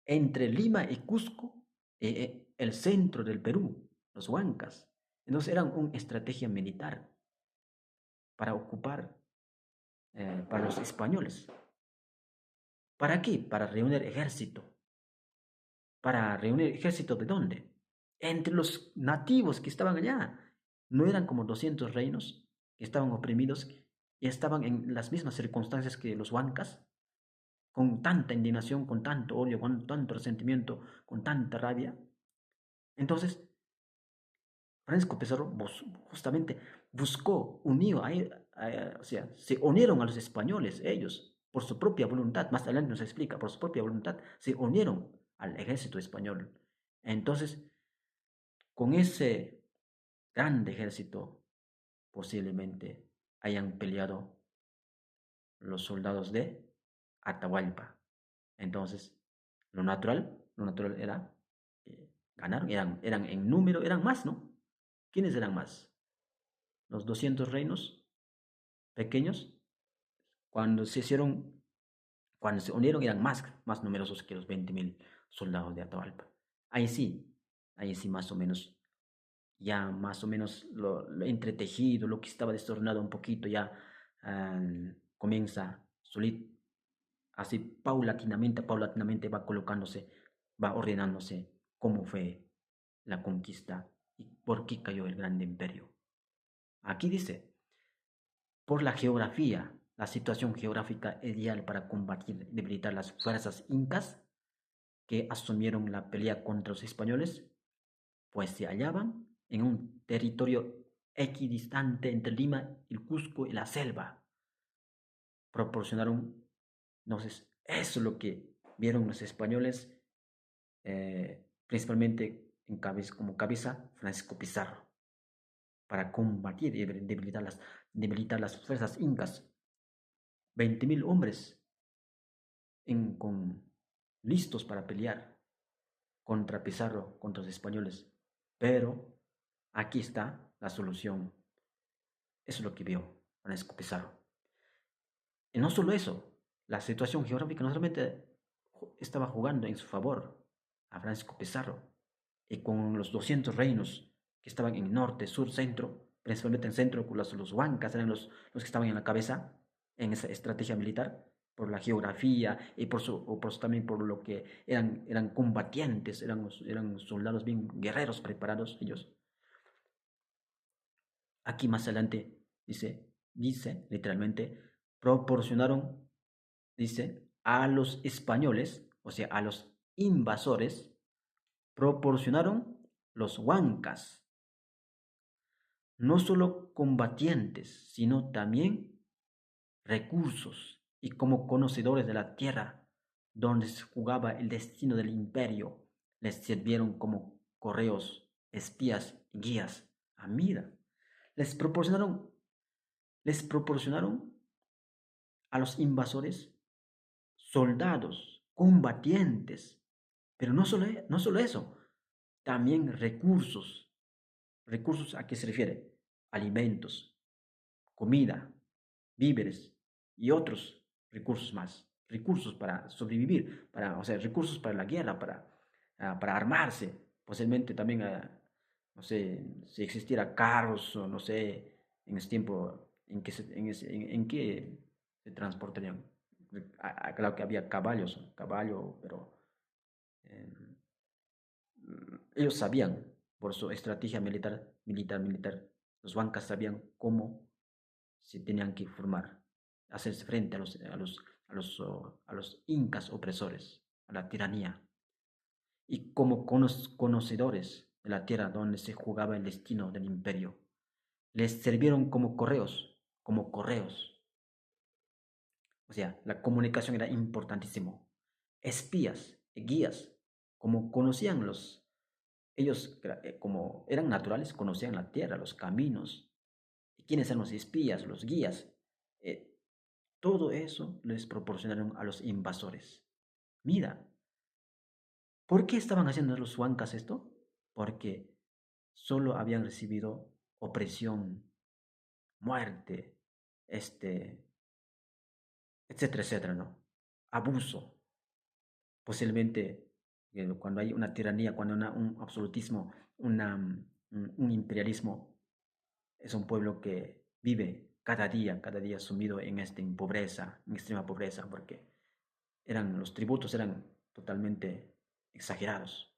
entre Lima y Cusco, el centro del Perú, los huancas. Entonces eran una estrategia militar para ocupar, para los españoles. ¿Para qué? Para reunir ejército. ¿Para reunir ejército de dónde? Entre los nativos que estaban allá. No eran como 200 reinos que estaban oprimidos y estaban en las mismas circunstancias que los huancas, con tanta indignación, con tanto odio, con tanto resentimiento, con tanta rabia. Entonces, Francisco Pizarro justamente buscó, unió, o sea, se unieron a los españoles, ellos, por su propia voluntad, más adelante nos explica, por su propia voluntad, se unieron al ejército español. Entonces, con ese grande ejército, posiblemente hayan peleado los soldados de Atahualpa. Entonces, lo natural era que ganaron, eran en número, eran más, ¿no? ¿Quiénes eran más? Los 200 reinos pequeños, cuando se hicieron, cuando se unieron, eran más numerosos que los 20.000 soldados de Atahualpa. Ahí sí, ahí sí más o menos, ya más o menos lo entretejido, lo que estaba desordenado un poquito, ya comienza solito, así paulatinamente va colocándose, va ordenándose cómo fue la conquista y por qué cayó el gran imperio. Aquí dice, por la geografía, la situación geográfica ideal para combatir y debilitar las fuerzas incas que asumieron la pelea contra los españoles, pues se hallaban en un territorio equidistante entre Lima, el Cusco y la selva. Proporcionaron entonces Eso es lo que vieron los españoles, principalmente como cabeza Francisco Pizarro, para combatir y debilitar las fuerzas incas. 20.000 hombres listos para pelear contra Pizarro, contra los españoles. Pero aquí está la solución. Eso es lo que vio Francisco Pizarro. Y no solo eso, la situación geográfica no solamente estaba jugando en su favor a Francisco Pizarro, y con los 200 reinos que estaban en norte, sur, centro, principalmente en centro, los huancas eran los que estaban en la cabeza en esa estrategia militar, por la geografía y también por lo que eran combatientes, eran soldados bien guerreros, preparados ellos. Aquí más adelante dice literalmente, proporcionaron, dice, a los españoles, o sea, a los invasores, proporcionaron los huancas, no solo combatientes, sino también recursos, y como conocedores de la tierra donde se jugaba el destino del imperio, les sirvieron como correos, espías y guías. Mira, les proporcionaron, les proporcionaron a los invasores soldados, combatientes, pero no solo eso, también recursos. ¿Recursos a qué se refiere? Alimentos, comida, víveres y otros recursos más. Recursos para sobrevivir, o sea, recursos para la guerra, para armarse. Posiblemente también, no sé, si existiera carros o no sé, en ese tiempo, en qué se transportarían. Claro que había caballo, pero eh, ellos sabían, por su estrategia militar, los huancas sabían cómo se tenían que formar, hacerse frente a los incas opresores, a la tiranía, y como conocedores de la tierra donde se jugaba el destino del imperio, les sirvieron como correos. O sea, la comunicación era importantísimo. Espías, guías, como conocían ellos como eran naturales, conocían la tierra, los caminos. ¿Y quiénes eran los espías, los guías? Eh, Todo eso les proporcionaron a los invasores. Mira, ¿por qué estaban haciendo los huancas esto? Porque solo habían recibido opresión, muerte, etcétera, etcétera, ¿no? Abuso. Posiblemente cuando hay una tiranía, cuando un absolutismo, un imperialismo, es un pueblo que vive cada día sumido en pobreza, en extrema pobreza, porque los tributos eran totalmente exagerados.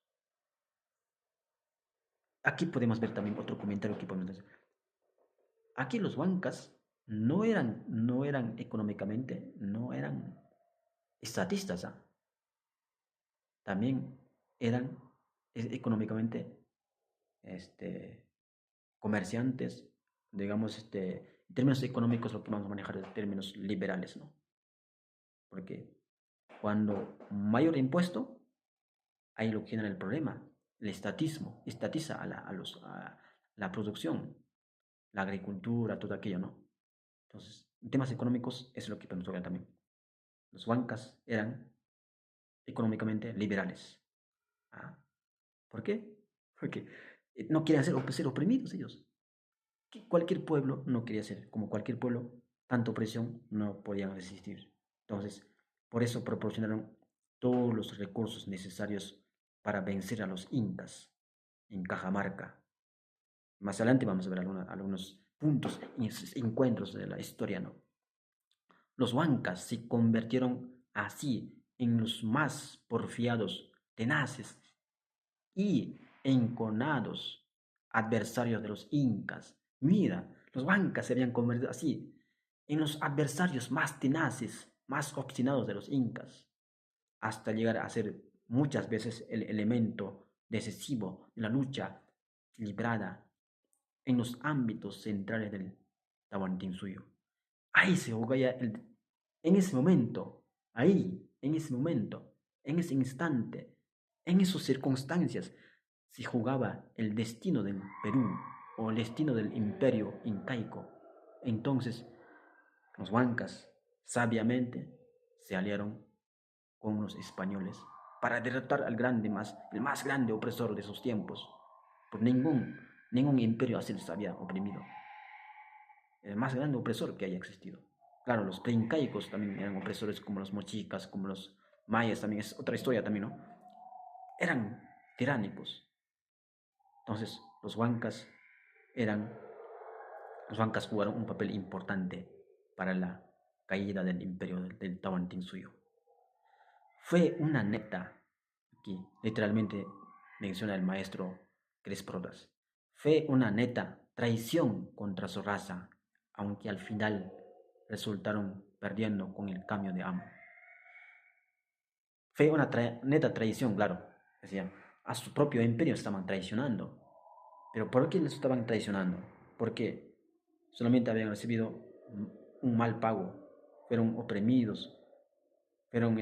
Aquí podemos ver también otro comentario que podemos hacer. Aquí los huancas no eran económicamente, no eran estatistas, ¿ah? También eran económicamente este, comerciantes, digamos, en términos económicos lo que vamos a manejar es términos liberales, ¿no? Porque cuando mayor impuesto, ahí lo que genera el problema, el estatismo, estatiza a la producción, la agricultura, todo aquello, ¿no? Entonces, en temas económicos, eso es lo que podemos ver también. Los huancas eran económicamente liberales. ¿Ah? ¿Por qué? Porque no querían ser oprimidos ellos. Que cualquier pueblo no quería ser, como cualquier pueblo, tanta opresión no podían resistir. Entonces, por eso proporcionaron todos los recursos necesarios para vencer a los incas en Cajamarca. Más adelante vamos a ver algunos puntos y encuentros de la historia, ¿no? Los huancas se convirtieron así en los más porfiados, tenaces y enconados adversarios de los incas. Mira, los huancas se habían convertido así en los adversarios más tenaces, más obstinados de los incas, hasta llegar a ser muchas veces el elemento decisivo de la lucha librada en los ámbitos centrales del Tahuantinsuyo. Ahí se jugaba en ese momento, ahí. en ese momento, en ese instante, en esas circunstancias, se jugaba el destino del Perú o el destino del imperio incaico. Entonces, los huancas sabiamente se aliaron con los españoles para derrotar al el más grande opresor de esos tiempos. Por ningún imperio así les había oprimido. El más grande opresor que haya existido. Claro, los preincaicos también eran opresores como los mochicas, como los mayas, también es otra historia también, ¿no? Eran tiránicos. Entonces, eran, los huancas jugaron un papel importante para la caída del imperio del Tahuantinsuyo. Fue una neta, aquí literalmente menciona el maestro Crespo Rodas, fue una neta traición contra su raza, aunque al final resultaron perdiendo con el cambio de amo. Fue una neta traición, claro, decía, a su propio imperio estaban traicionando. ¿Pero por qué les estaban traicionando? Porque solamente habían recibido un mal pago, fueron oprimidos, fueron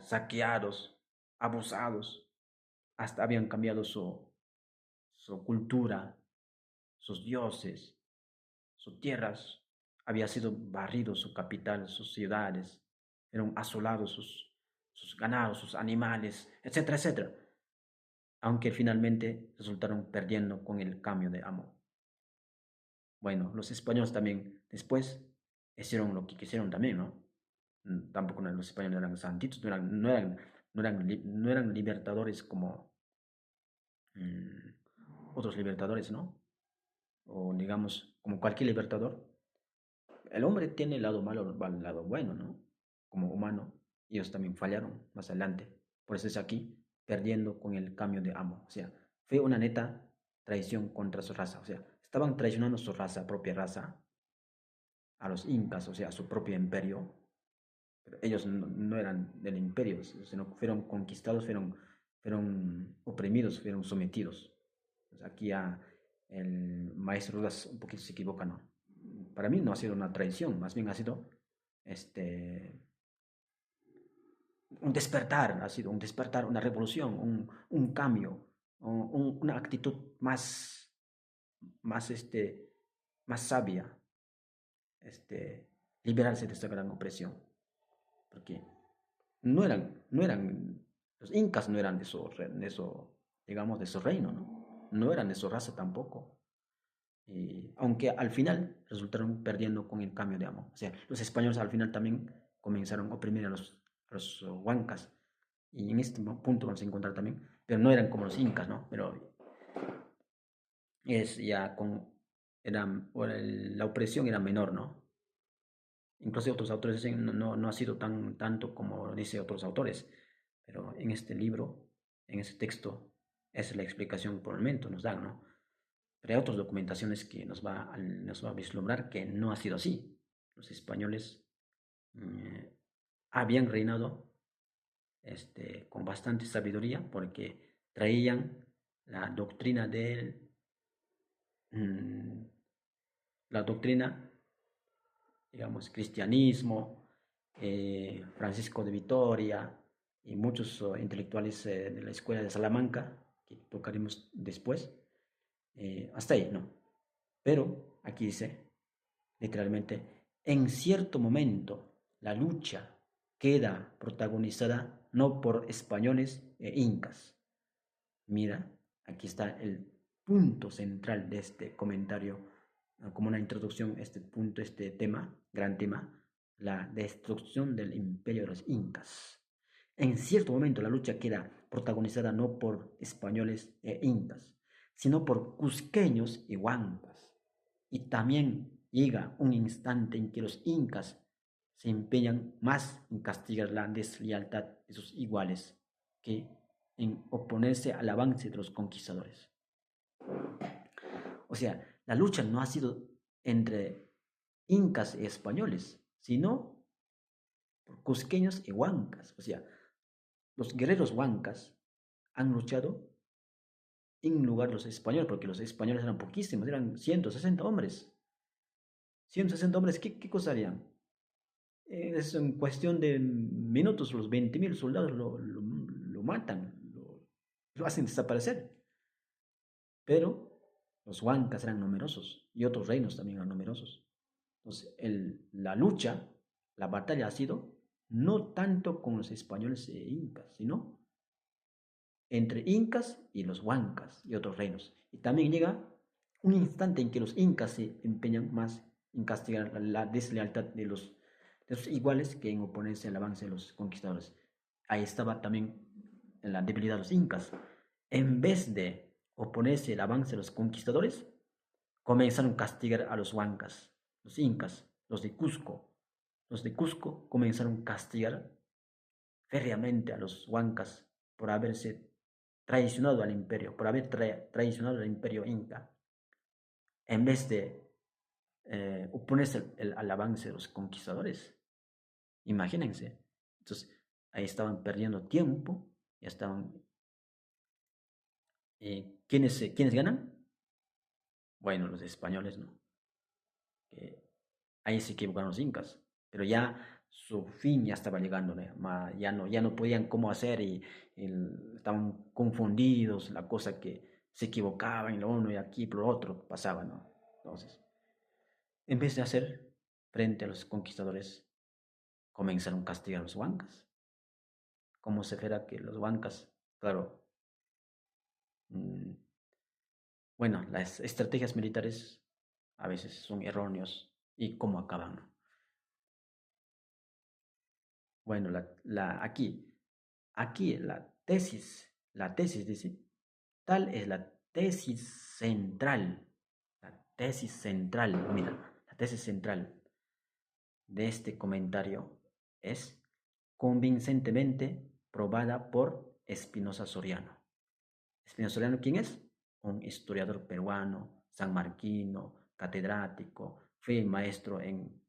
saqueados, abusados, hasta habían cambiado su cultura, sus dioses, sus tierras, había sido barrido su capital, sus ciudades, fueron asolados sus ganados, sus animales, etcétera, etcétera. Aunque finalmente resultaron perdiendo con el cambio de amo. Bueno, los españoles también después hicieron lo que quisieron también, ¿no? Tampoco los españoles eran santitos, no eran libertadores como otros libertadores, ¿no? O digamos, como cualquier libertador. El hombre tiene el lado malo, el lado bueno, ¿no? Como humano, ellos también fallaron más adelante. Por eso es aquí, perdiendo con el cambio de amo. O sea, fue una neta traición contra su raza. O sea, estaban traicionando su raza, propia raza, a los incas, o sea, a su propio imperio. Pero ellos no eran del imperio, sino fueron conquistados, fueron oprimidos, fueron sometidos. Pues aquí el maestro Rodas un poquito se equivoca, ¿no? Para mí no ha sido una traición, más bien ha sido un despertar, ha sido un despertar, una revolución, un cambio, una actitud más, más sabia, liberarse de esta gran opresión. Porque los incas no eran digamos, de su reino, ¿no? No eran de su raza tampoco. Aunque al final resultaron perdiendo con el cambio de amo. O sea, los españoles al final también comenzaron a oprimir a los huancas. Y en este punto vamos a encontrar también, pero no eran como los incas, ¿no? Pero es ya con, la opresión era menor, ¿no? Incluso otros autores dicen no ha sido tanto como dice otros autores, pero en este libro, en este texto, es la explicación por el momento, nos dan, ¿no? Pero hay otras documentaciones que nos va a vislumbrar que no ha sido así. Los españoles eh, habían reinado con bastante sabiduría porque traían la doctrina mm, la doctrina, digamos, cristianismo, Francisco de Vitoria y muchos intelectuales de la escuela de Salamanca, que tocaremos después, hasta ahí, ¿no? Pero aquí dice, literalmente, en cierto momento la lucha queda protagonizada no por españoles e incas. Mira, aquí está el punto central de este comentario, como una introducción, este punto, este tema, gran tema, la destrucción del imperio de los incas. En cierto momento la lucha queda protagonizada no por españoles e incas, sino por cusqueños y huancas. Y también llega un instante en que los incas se empeñan más en castigar la deslealtad de sus iguales que en oponerse al avance de los conquistadores. O sea, la lucha no ha sido entre incas y españoles, sino por cusqueños y huancas. O sea, los guerreros huancas han luchado en lugar de los españoles, porque los españoles eran poquísimos, eran 160 hombres. 160 hombres, ¿qué cosa harían? Es en cuestión de minutos, los 20.000 soldados lo matan, lo hacen desaparecer. Pero los huancas eran numerosos y otros reinos también eran numerosos. Entonces, la lucha, la batalla ha sido no tanto con los españoles e incas, sino entre incas y los huancas y otros reinos. Y también llega un instante en que los incas se empeñan más en castigar la deslealtad de sus iguales que en oponerse al avance de los conquistadores. Ahí estaba también la debilidad de los incas. En vez de oponerse al avance de los conquistadores, comenzaron a castigar a los huancas, los incas, los de Cusco. Los de Cusco comenzaron a castigar férreamente a los huancas por haberse traicionado al imperio, por haber traicionado al imperio inca, en vez de oponerse al avance de los conquistadores. Imagínense. Entonces, ahí estaban perdiendo tiempo, ya estaban. ¿Quiénes ganan? Bueno, los españoles no. Ahí se equivocaron los incas, pero ya su fin ya estaba llegando, ¿no? Ya no podían cómo hacer y estaban confundidos, la cosa que se equivocaban, lo uno y aquí por lo otro pasaba, ¿no? Entonces, en vez de hacer frente a los conquistadores, comenzaron a castigar a los huancas. ¿Cómo se verá que los huancas, claro, mm, bueno, las estrategias militares a veces son erróneos y cómo acaban, ¿no? Bueno, aquí la tesis dice, tal es la tesis central, mira, la tesis central de este comentario es convincentemente probada por Espinosa Soriano. ¿Espinosa Soriano quién es? Un historiador peruano, sanmarquino, catedrático, fue maestro en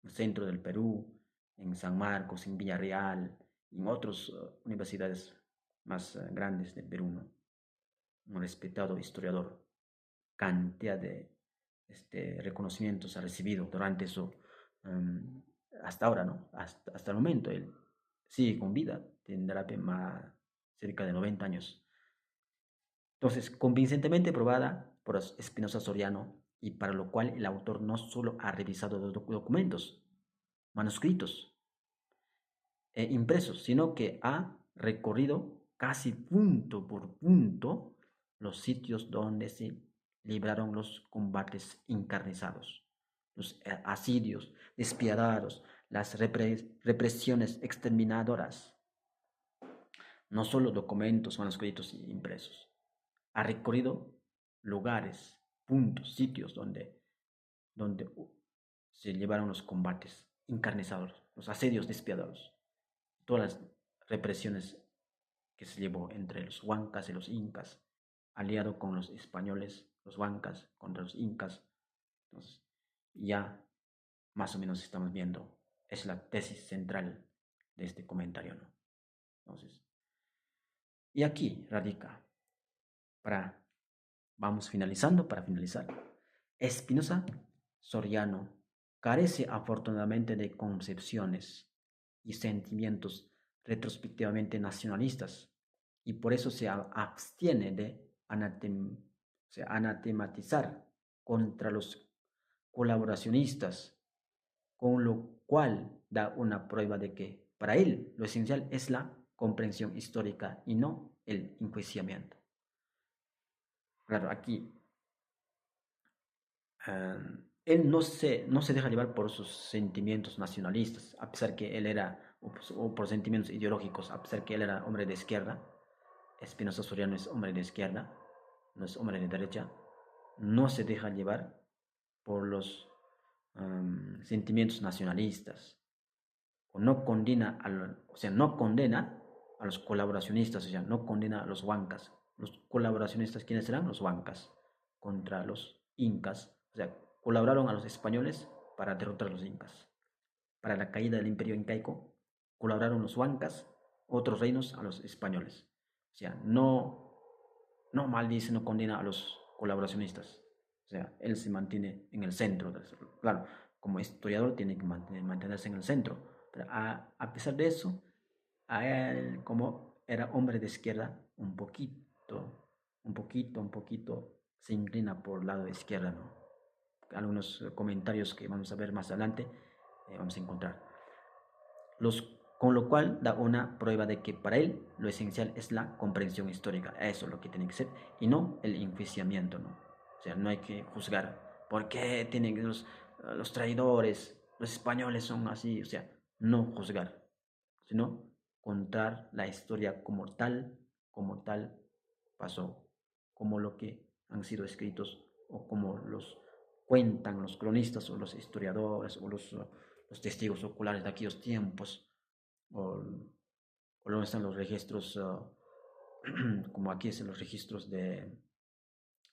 el centro del Perú, en San Marcos, en Villarreal, y en otras universidades más grandes de Perú, ¿no? Un respetado historiador, cantidad de reconocimientos ha recibido durante eso, hasta ahora, ¿no? Hasta el momento, él sigue con vida, tendrá más, cerca de 90 años. Entonces, convincentemente probada por Espinosa Soriano, y para lo cual el autor no solo ha revisado los documentos, manuscritos, impresos, sino que ha recorrido casi punto por punto los sitios donde se libraron los combates encarnizados, los asedios despiadados, las represiones exterminadoras, no solo documentos, manuscritos y impresos. Ha recorrido lugares, puntos, sitios donde se llevaron los combates encarnizados, los asedios despiadados, todas las represiones que se llevó entre los huancas y los incas, aliado con los españoles, los huancas contra los incas. Entonces, ya más o menos estamos viendo, es la tesis central de este comentario, ¿no? Entonces, y aquí radica, vamos finalizando, para finalizar, Espinosa Soriano carece afortunadamente de concepciones y sentimientos retrospectivamente nacionalistas, y por eso se abstiene de anatematizar contra los colaboracionistas, con lo cual da una prueba de que para él lo esencial es la comprensión histórica y no el enjuiciamiento. Claro, aquí él no se deja llevar por sus sentimientos nacionalistas, a pesar que él era, o por sentimientos ideológicos, a pesar que él era hombre de izquierda. Espinosa Soriano es hombre de izquierda, no es hombre de derecha. No se deja llevar por los sentimientos nacionalistas, o no condena, no condena a los colaboracionistas, o sea, no condena a los huancas. Los colaboracionistas, ¿quiénes serán? Los huancas contra los incas, o sea, colaboraron a los españoles para derrotar a los incas. Para la caída del imperio incaico, colaboraron los huancas, otros reinos, a los españoles. O sea, no maldice, no condena a los colaboracionistas. O sea, él se mantiene en el centro. Claro, como historiador tiene que mantenerse en el centro. Pero a pesar de eso, a él, como era hombre de izquierda, un poquito se inclina por el lado de izquierda, ¿no? Algunos comentarios que vamos a ver más adelante, vamos a encontrar. Con lo cual da una prueba de que para él lo esencial es la comprensión histórica. Eso es lo que tiene que ser, y no el enjuiciamiento, ¿no? O sea, no hay que juzgar por qué tienen los traidores, los españoles son así. O sea, no juzgar, sino contar la historia como tal pasó, como lo que han sido escritos o como los cuentan los cronistas o los historiadores o los testigos oculares de aquellos tiempos, o, o donde están los registros, como aquí están los registros de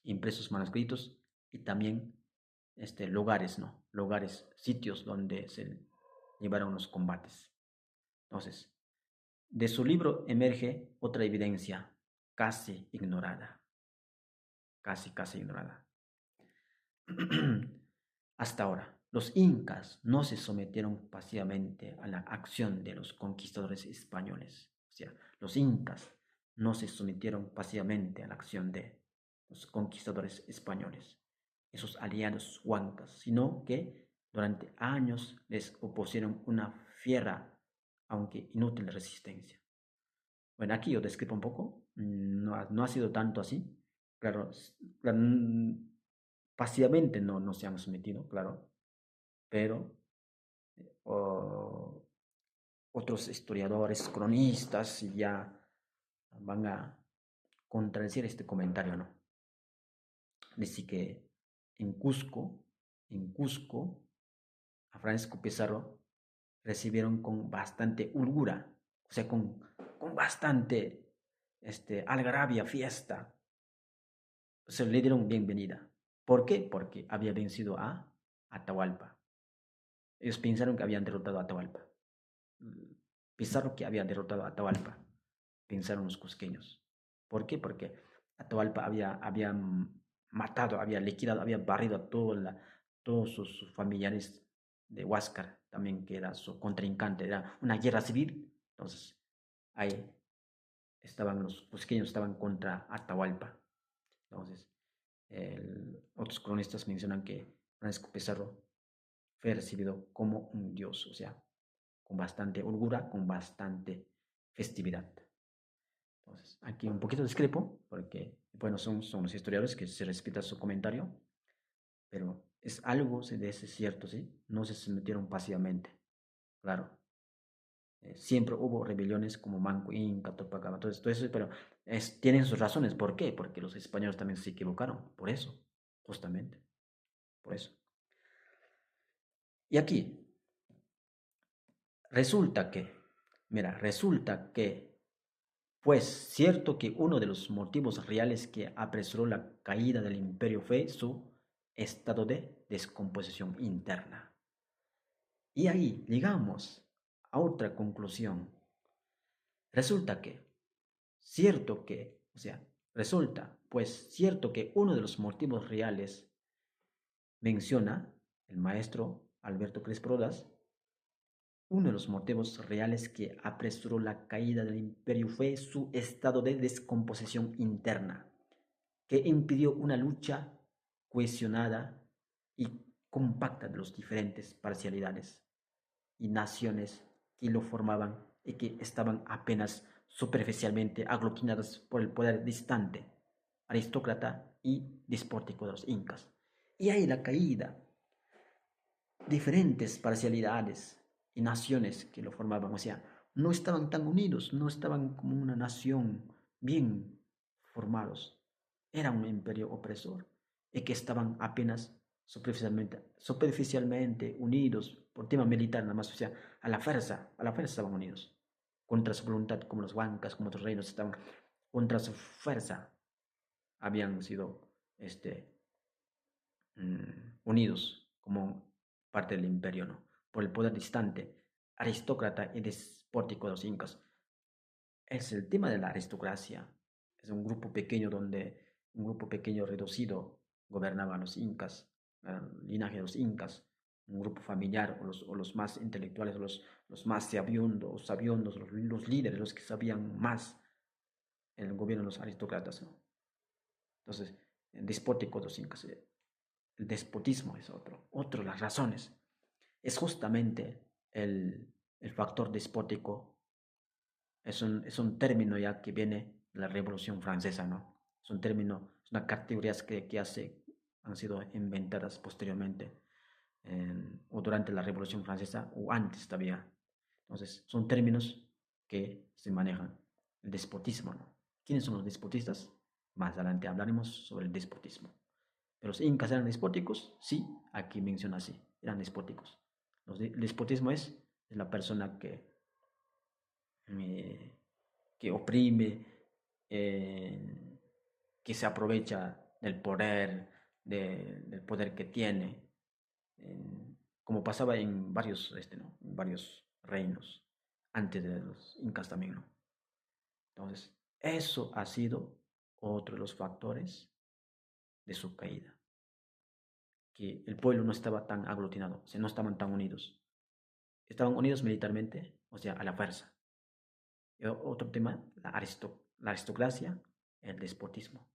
impresos manuscritos, y también lugares, ¿no? Lugares, sitios donde se llevaron los combates. Entonces, de su libro emerge otra evidencia casi ignorada, casi ignorada. Hasta ahora, los incas no se sometieron pasivamente a la acción de los conquistadores españoles. O sea, los incas no se sometieron pasivamente a la acción de los conquistadores españoles, esos aliados huancas, sino que durante años les opusieron una fiera, aunque inútil resistencia. Bueno, aquí yo describo un poco, no ha sido tanto así. Claro, pasivamente no se han sometido, claro, pero oh, otros historiadores, cronistas, ya van a contradecir este comentario, ¿no? Dice que en Cusco, a Francisco Pizarro recibieron con bastante holgura, o sea, con bastante algarabia, fiesta. Se le dieron bienvenida. ¿Por qué? Porque había vencido a Atahualpa. Ellos pensaron que habían derrotado a Atahualpa. Pizarro que había derrotado a Atahualpa, pensaron los cusqueños. ¿Por qué? Porque Atahualpa había matado, había liquidado, había barrido a todos sus familiares de Huáscar, también que era su contrincante. Era una guerra civil. Entonces, ahí los cusqueños estaban contra Atahualpa. Entonces, otros cronistas mencionan que Francisco Pizarro fue recibido como un dios, o sea, con bastante holgura, con bastante festividad. Entonces, aquí un poquito discrepo, porque, bueno, son los historiadores que se respeta su comentario, pero es algo de ese cierto, ¿sí? No se sometieron pasivamente, claro. Siempre hubo rebeliones como Manco Inca, Topacaba, todo eso, pero tienen sus razones. ¿Por qué? Porque los españoles también se equivocaron, por eso, justamente, por eso. Y aquí, resulta que, pues cierto que uno de los motivos reales que apresuró la caída del imperio fue su estado de descomposición interna. Y ahí llegamos a otra conclusión. Resulta que, cierto que uno de los motivos reales menciona el maestro Alberto Crespo Rodas. Uno de los motivos reales que apresuró la caída del imperio fue su estado de descomposición interna, que impidió una lucha cohesionada y compacta de las diferentes parcialidades y naciones que lo formaban y que estaban apenas superficialmente aglutinadas por el poder distante, aristócrata y despótico de los incas. Y ahí la caída, diferentes parcialidades y naciones que lo formaban, o sea, no estaban tan unidos, no estaban como una nación bien formados. Era un imperio opresor y que estaban apenas superficialmente unidos por tema militar nada más, o sea, a la fuerza estaban unidos. Contra su voluntad, como los huancas, como otros reinos estaban contra su fuerza, habían sido unidos como parte del imperio, ¿no? Por el poder distante, aristócrata y despótico de los incas. Es el tema de la aristocracia. Es un grupo pequeño un grupo pequeño reducido gobernaba a los incas, el linaje de los incas. un grupo familiar, o los más intelectuales, los más sabiondos, los líderes, los que sabían más en el gobierno de los aristócratas, ¿no? Entonces, el despótico de los incas, el despotismo es otro de las razones. Es justamente el factor despótico, es un término ya que viene de la Revolución Francesa, ¿no? Es un término, es una categorías han sido inventadas posteriormente o durante la Revolución Francesa o antes todavía. Entonces, son términos que se manejan. El despotismo, ¿no? ¿Quiénes son los despotistas? Más adelante hablaremos sobre el despotismo. ¿Pero los incas eran despóticos? Sí, aquí menciona así, eran despóticos. El despotismo es la persona eh, que oprime, eh, que se aprovecha del poder que tiene, como pasaba en varios, ¿no? En varios reinos, antes de los incas también, ¿no? Entonces, eso ha sido otro de los factores de su caída, que el pueblo no estaba tan aglutinado, o sea, no estaban tan unidos. Estaban unidos militarmente, o sea, a la fuerza. Y otro tema, la aristocracia, el despotismo.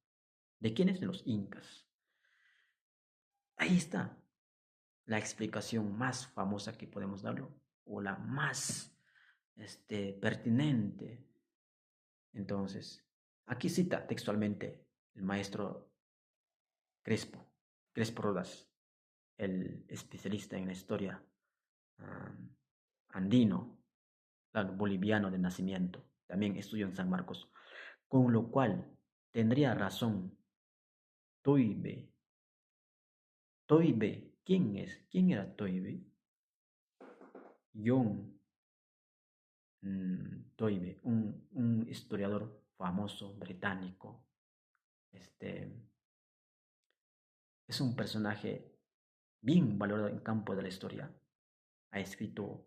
¿De quiénes? De los incas. Ahí está la explicación más famosa que podemos darlo, o la más pertinente. Entonces, aquí cita textualmente el maestro Crespo, Crespo Rodas, el especialista en la historia um, andino, boliviano de nacimiento, también estudió en San Marcos, con lo cual tendría razón Toibe. Toibe, ¿quién es? ¿Quién era Toibe? John Toibe, un historiador famoso británico. Es un personaje bien valorado en campo de la historia. Ha escrito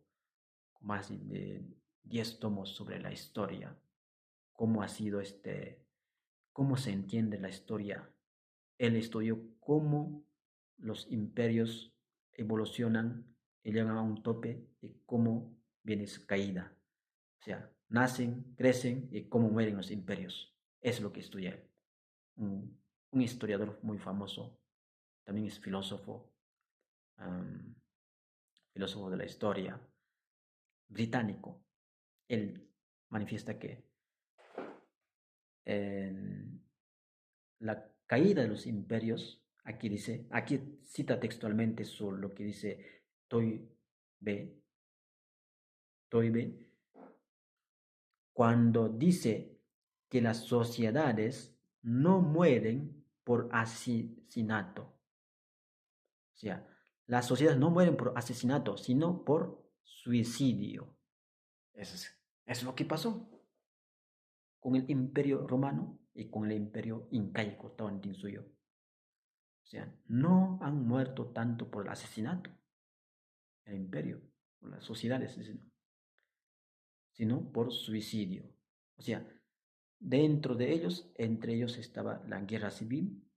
más de 10 tomos sobre la historia, cómo ha sido cómo se entiende la historia. Él estudió cómo los imperios evolucionan y llegan a un tope y cómo viene su caída. O sea, nacen, crecen y cómo mueren los imperios. Es lo que estudia él. Un historiador muy famoso, también es filósofo, um, filósofo de la historia, británico. Él manifiesta que en la caída de los imperios, aquí cita textualmente sobre lo que dice Toynbee, cuando dice que las sociedades no mueren por asesinato. O sea, las sociedades no mueren por asesinato, sino por suicidio. Es lo que pasó con el imperio romano y con el imperio incaico tahuantinsuyo. O sea, no han muerto tanto por el asesinato, el imperio, por las sociedades, sino por suicidio. O sea, dentro de ellos, entre ellos estaba la guerra civil,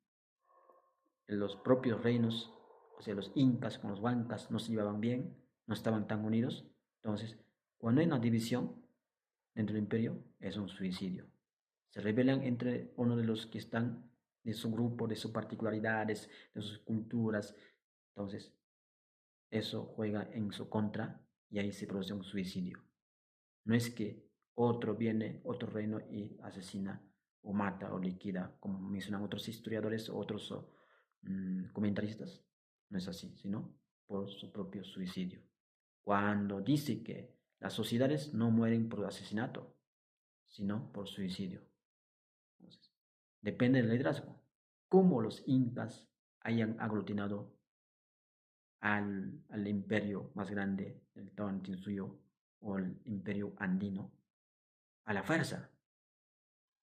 los propios reinos, o sea, los incas con los huancas no se llevaban bien, no estaban tan unidos. Entonces, cuando hay una división dentro del imperio, es un suicidio. Se rebelan entre uno de los que están de su grupo, de sus particularidades, de sus culturas. Entonces, eso juega en su contra y ahí se produce un suicidio. No es que otro reino y asesina o mata o liquida, como mencionan otros historiadores o otros comentaristas. No es así, sino por su propio suicidio. Cuando dice que las sociedades no mueren por asesinato, sino por suicidio. Entonces, depende del liderazgo. Cómo los incas hayan aglutinado al imperio más grande, el Tahuantinsuyo o el imperio andino, a la fuerza.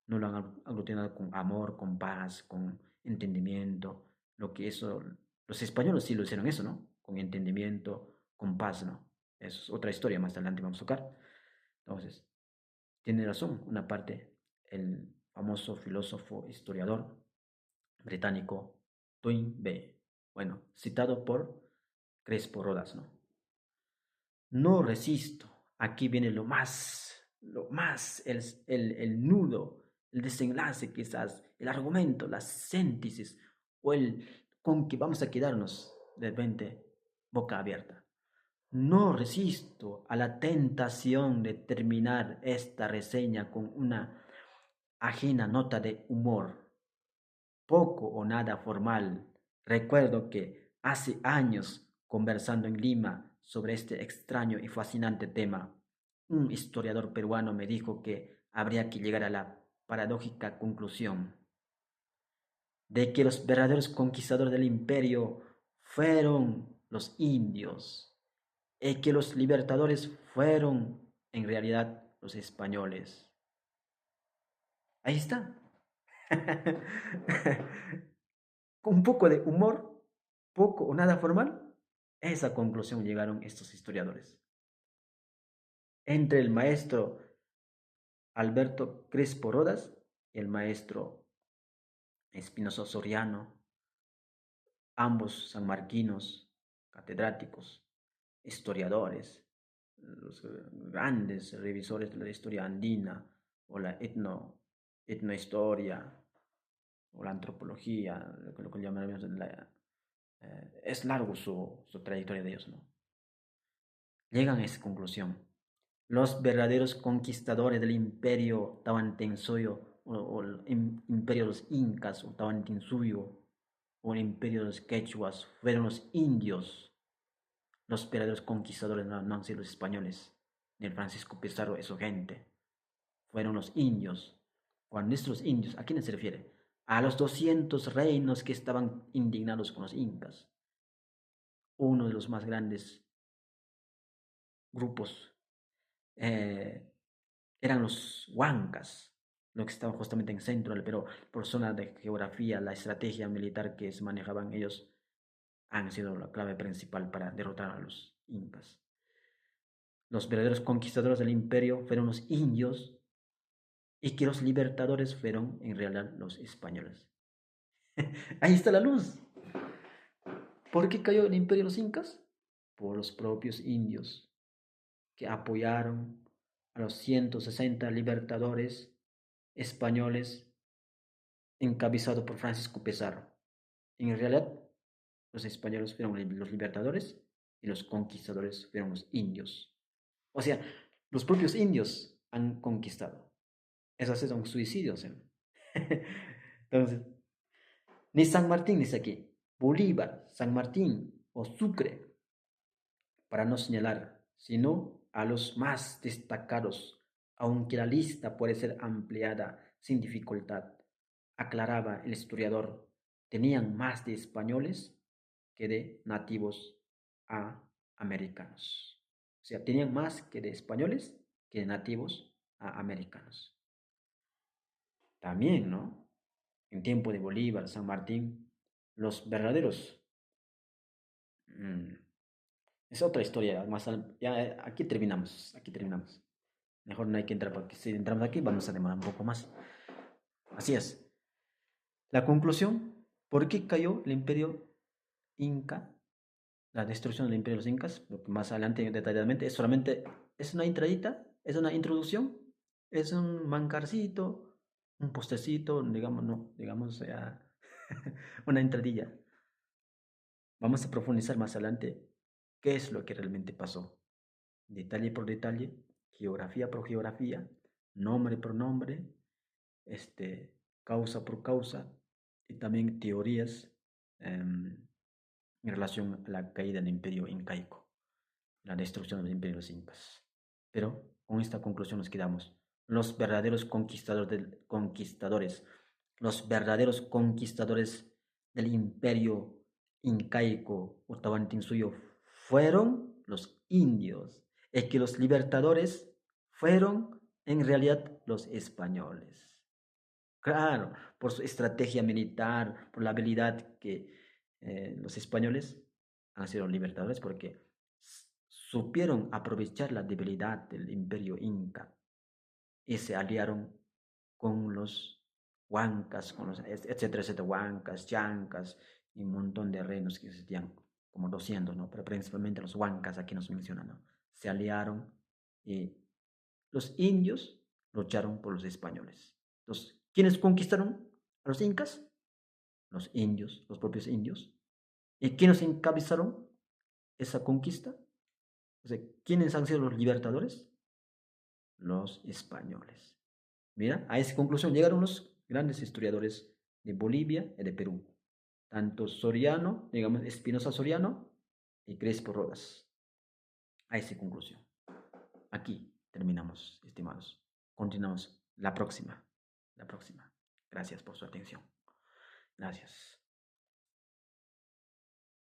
No lo han aglutinado con amor, con paz, con entendimiento. Los españoles sí lo hicieron eso, ¿no? Con entendimiento, con paz, ¿no? Eso es otra historia, más adelante vamos a tocar. Entonces, tiene razón, una parte, el famoso filósofo historiador británico Toynbee, bueno, citado por Crespo Rodas, ¿no? No resisto. Aquí viene lo más, el nudo, el desenlace quizás, el argumento, la síntesis o el con que vamos a quedarnos de repente boca abierta. No resisto a la tentación de terminar esta reseña con una ajena nota de humor, poco o nada formal. Recuerdo que hace años, conversando en Lima sobre este extraño y fascinante tema, un historiador peruano me dijo que habría que llegar a la paradójica conclusión de que los verdaderos conquistadores del imperio fueron los indios y que los libertadores fueron en realidad los españoles. Ahí está. Con un poco de humor, poco o nada formal, a esa conclusión llegaron estos historiadores. Entre el maestro Alberto Crespo Rodas y el maestro Espinosa Soriano, ambos sanmarquinos, catedráticos, historiadores, los grandes revisores de la historia andina o la etnohistoria o la antropología, lo que llamamos es largo su trayectoria de ellos, ¿no? Llegan a esa conclusión. Los verdaderos conquistadores del imperio Tawantinsuyo o el imperio de los incas o Tawantinsuyo o el imperio de los quechuas fueron los indios. Los verdaderos conquistadores no han sido los españoles, ni el Francisco Pizarro y su gente. Fueron los indios. Cuando nuestros indios, ¿a quiénes se refiere? A los 200 reinos que estaban indignados con los incas. Uno de los más grandes grupos eran los huancas, los que estaban justamente en centro, pero por zona de geografía, la estrategia militar que se manejaban ellos han sido la clave principal para derrotar a los incas. Los verdaderos conquistadores del imperio fueron los indios y que los libertadores fueron en realidad los españoles. Ahí está la luz. ¿Por qué cayó el imperio de los incas? Por los propios indios que apoyaron a los 160 libertadores españoles encabezados por Francisco Pizarro. En realidad, los españoles fueron los libertadores y los conquistadores fueron los indios. O sea, los propios indios han conquistado. Esos son suicidios. Entonces, ni San Martín dice aquí, Bolívar, San Martín o Sucre, para no señalar, sino a los más destacados, aunque la lista puede ser ampliada sin dificultad, aclaraba el historiador, tenían más de españoles que de nativos americanos. O sea, tenían más que de españoles que de nativos americanos. También, ¿no? En tiempo de Bolívar, San Martín, los verdaderos es otra historia, ya, aquí terminamos, aquí terminamos. Mejor no hay que entrar porque si entramos aquí vamos a demorar un poco más. Así es. La conclusión, ¿por qué cayó el imperio inca? La destrucción del imperio de los incas, lo que más adelante detalladamente, es solamente, es una entradita, es una introducción, es un mancarcito, un postecito, digamos, no, digamos, una entradilla. Vamos a profundizar más adelante qué es lo que realmente pasó. Detalle por detalle, geografía por geografía, nombre por nombre, causa por causa y también teorías en relación a la caída del imperio incaico, la destrucción del imperio de los incas. Pero con esta conclusión nos quedamos. Los verdaderos conquistadores, los verdaderos conquistadores del imperio incaico o tawantinsuyo fueron los indios, y que los libertadores fueron en realidad los españoles. Claro, por su estrategia militar, por la habilidad que los españoles han sido libertadores porque supieron aprovechar la debilidad del imperio inca y se aliaron con los huancas, con los, etcétera, etcétera, huancas, chancas y un montón de reinos que existían como 200, ¿no? Pero principalmente los huancas, aquí nos mencionan, ¿no? Se aliaron y los indios lucharon por los españoles. Entonces, ¿quiénes conquistaron a los incas? Los indios, los propios indios. ¿Y quiénes encabezaron esa conquista? O sea, ¿quiénes han sido los libertadores? Los españoles. Mira, a esa conclusión llegaron los grandes historiadores de Bolivia y de Perú. Tanto Soriano, digamos, Espinosa Soriano y Crespo Rodas. A esa conclusión. Aquí terminamos, estimados. Continuamos la próxima. La próxima. Gracias por su atención. Gracias.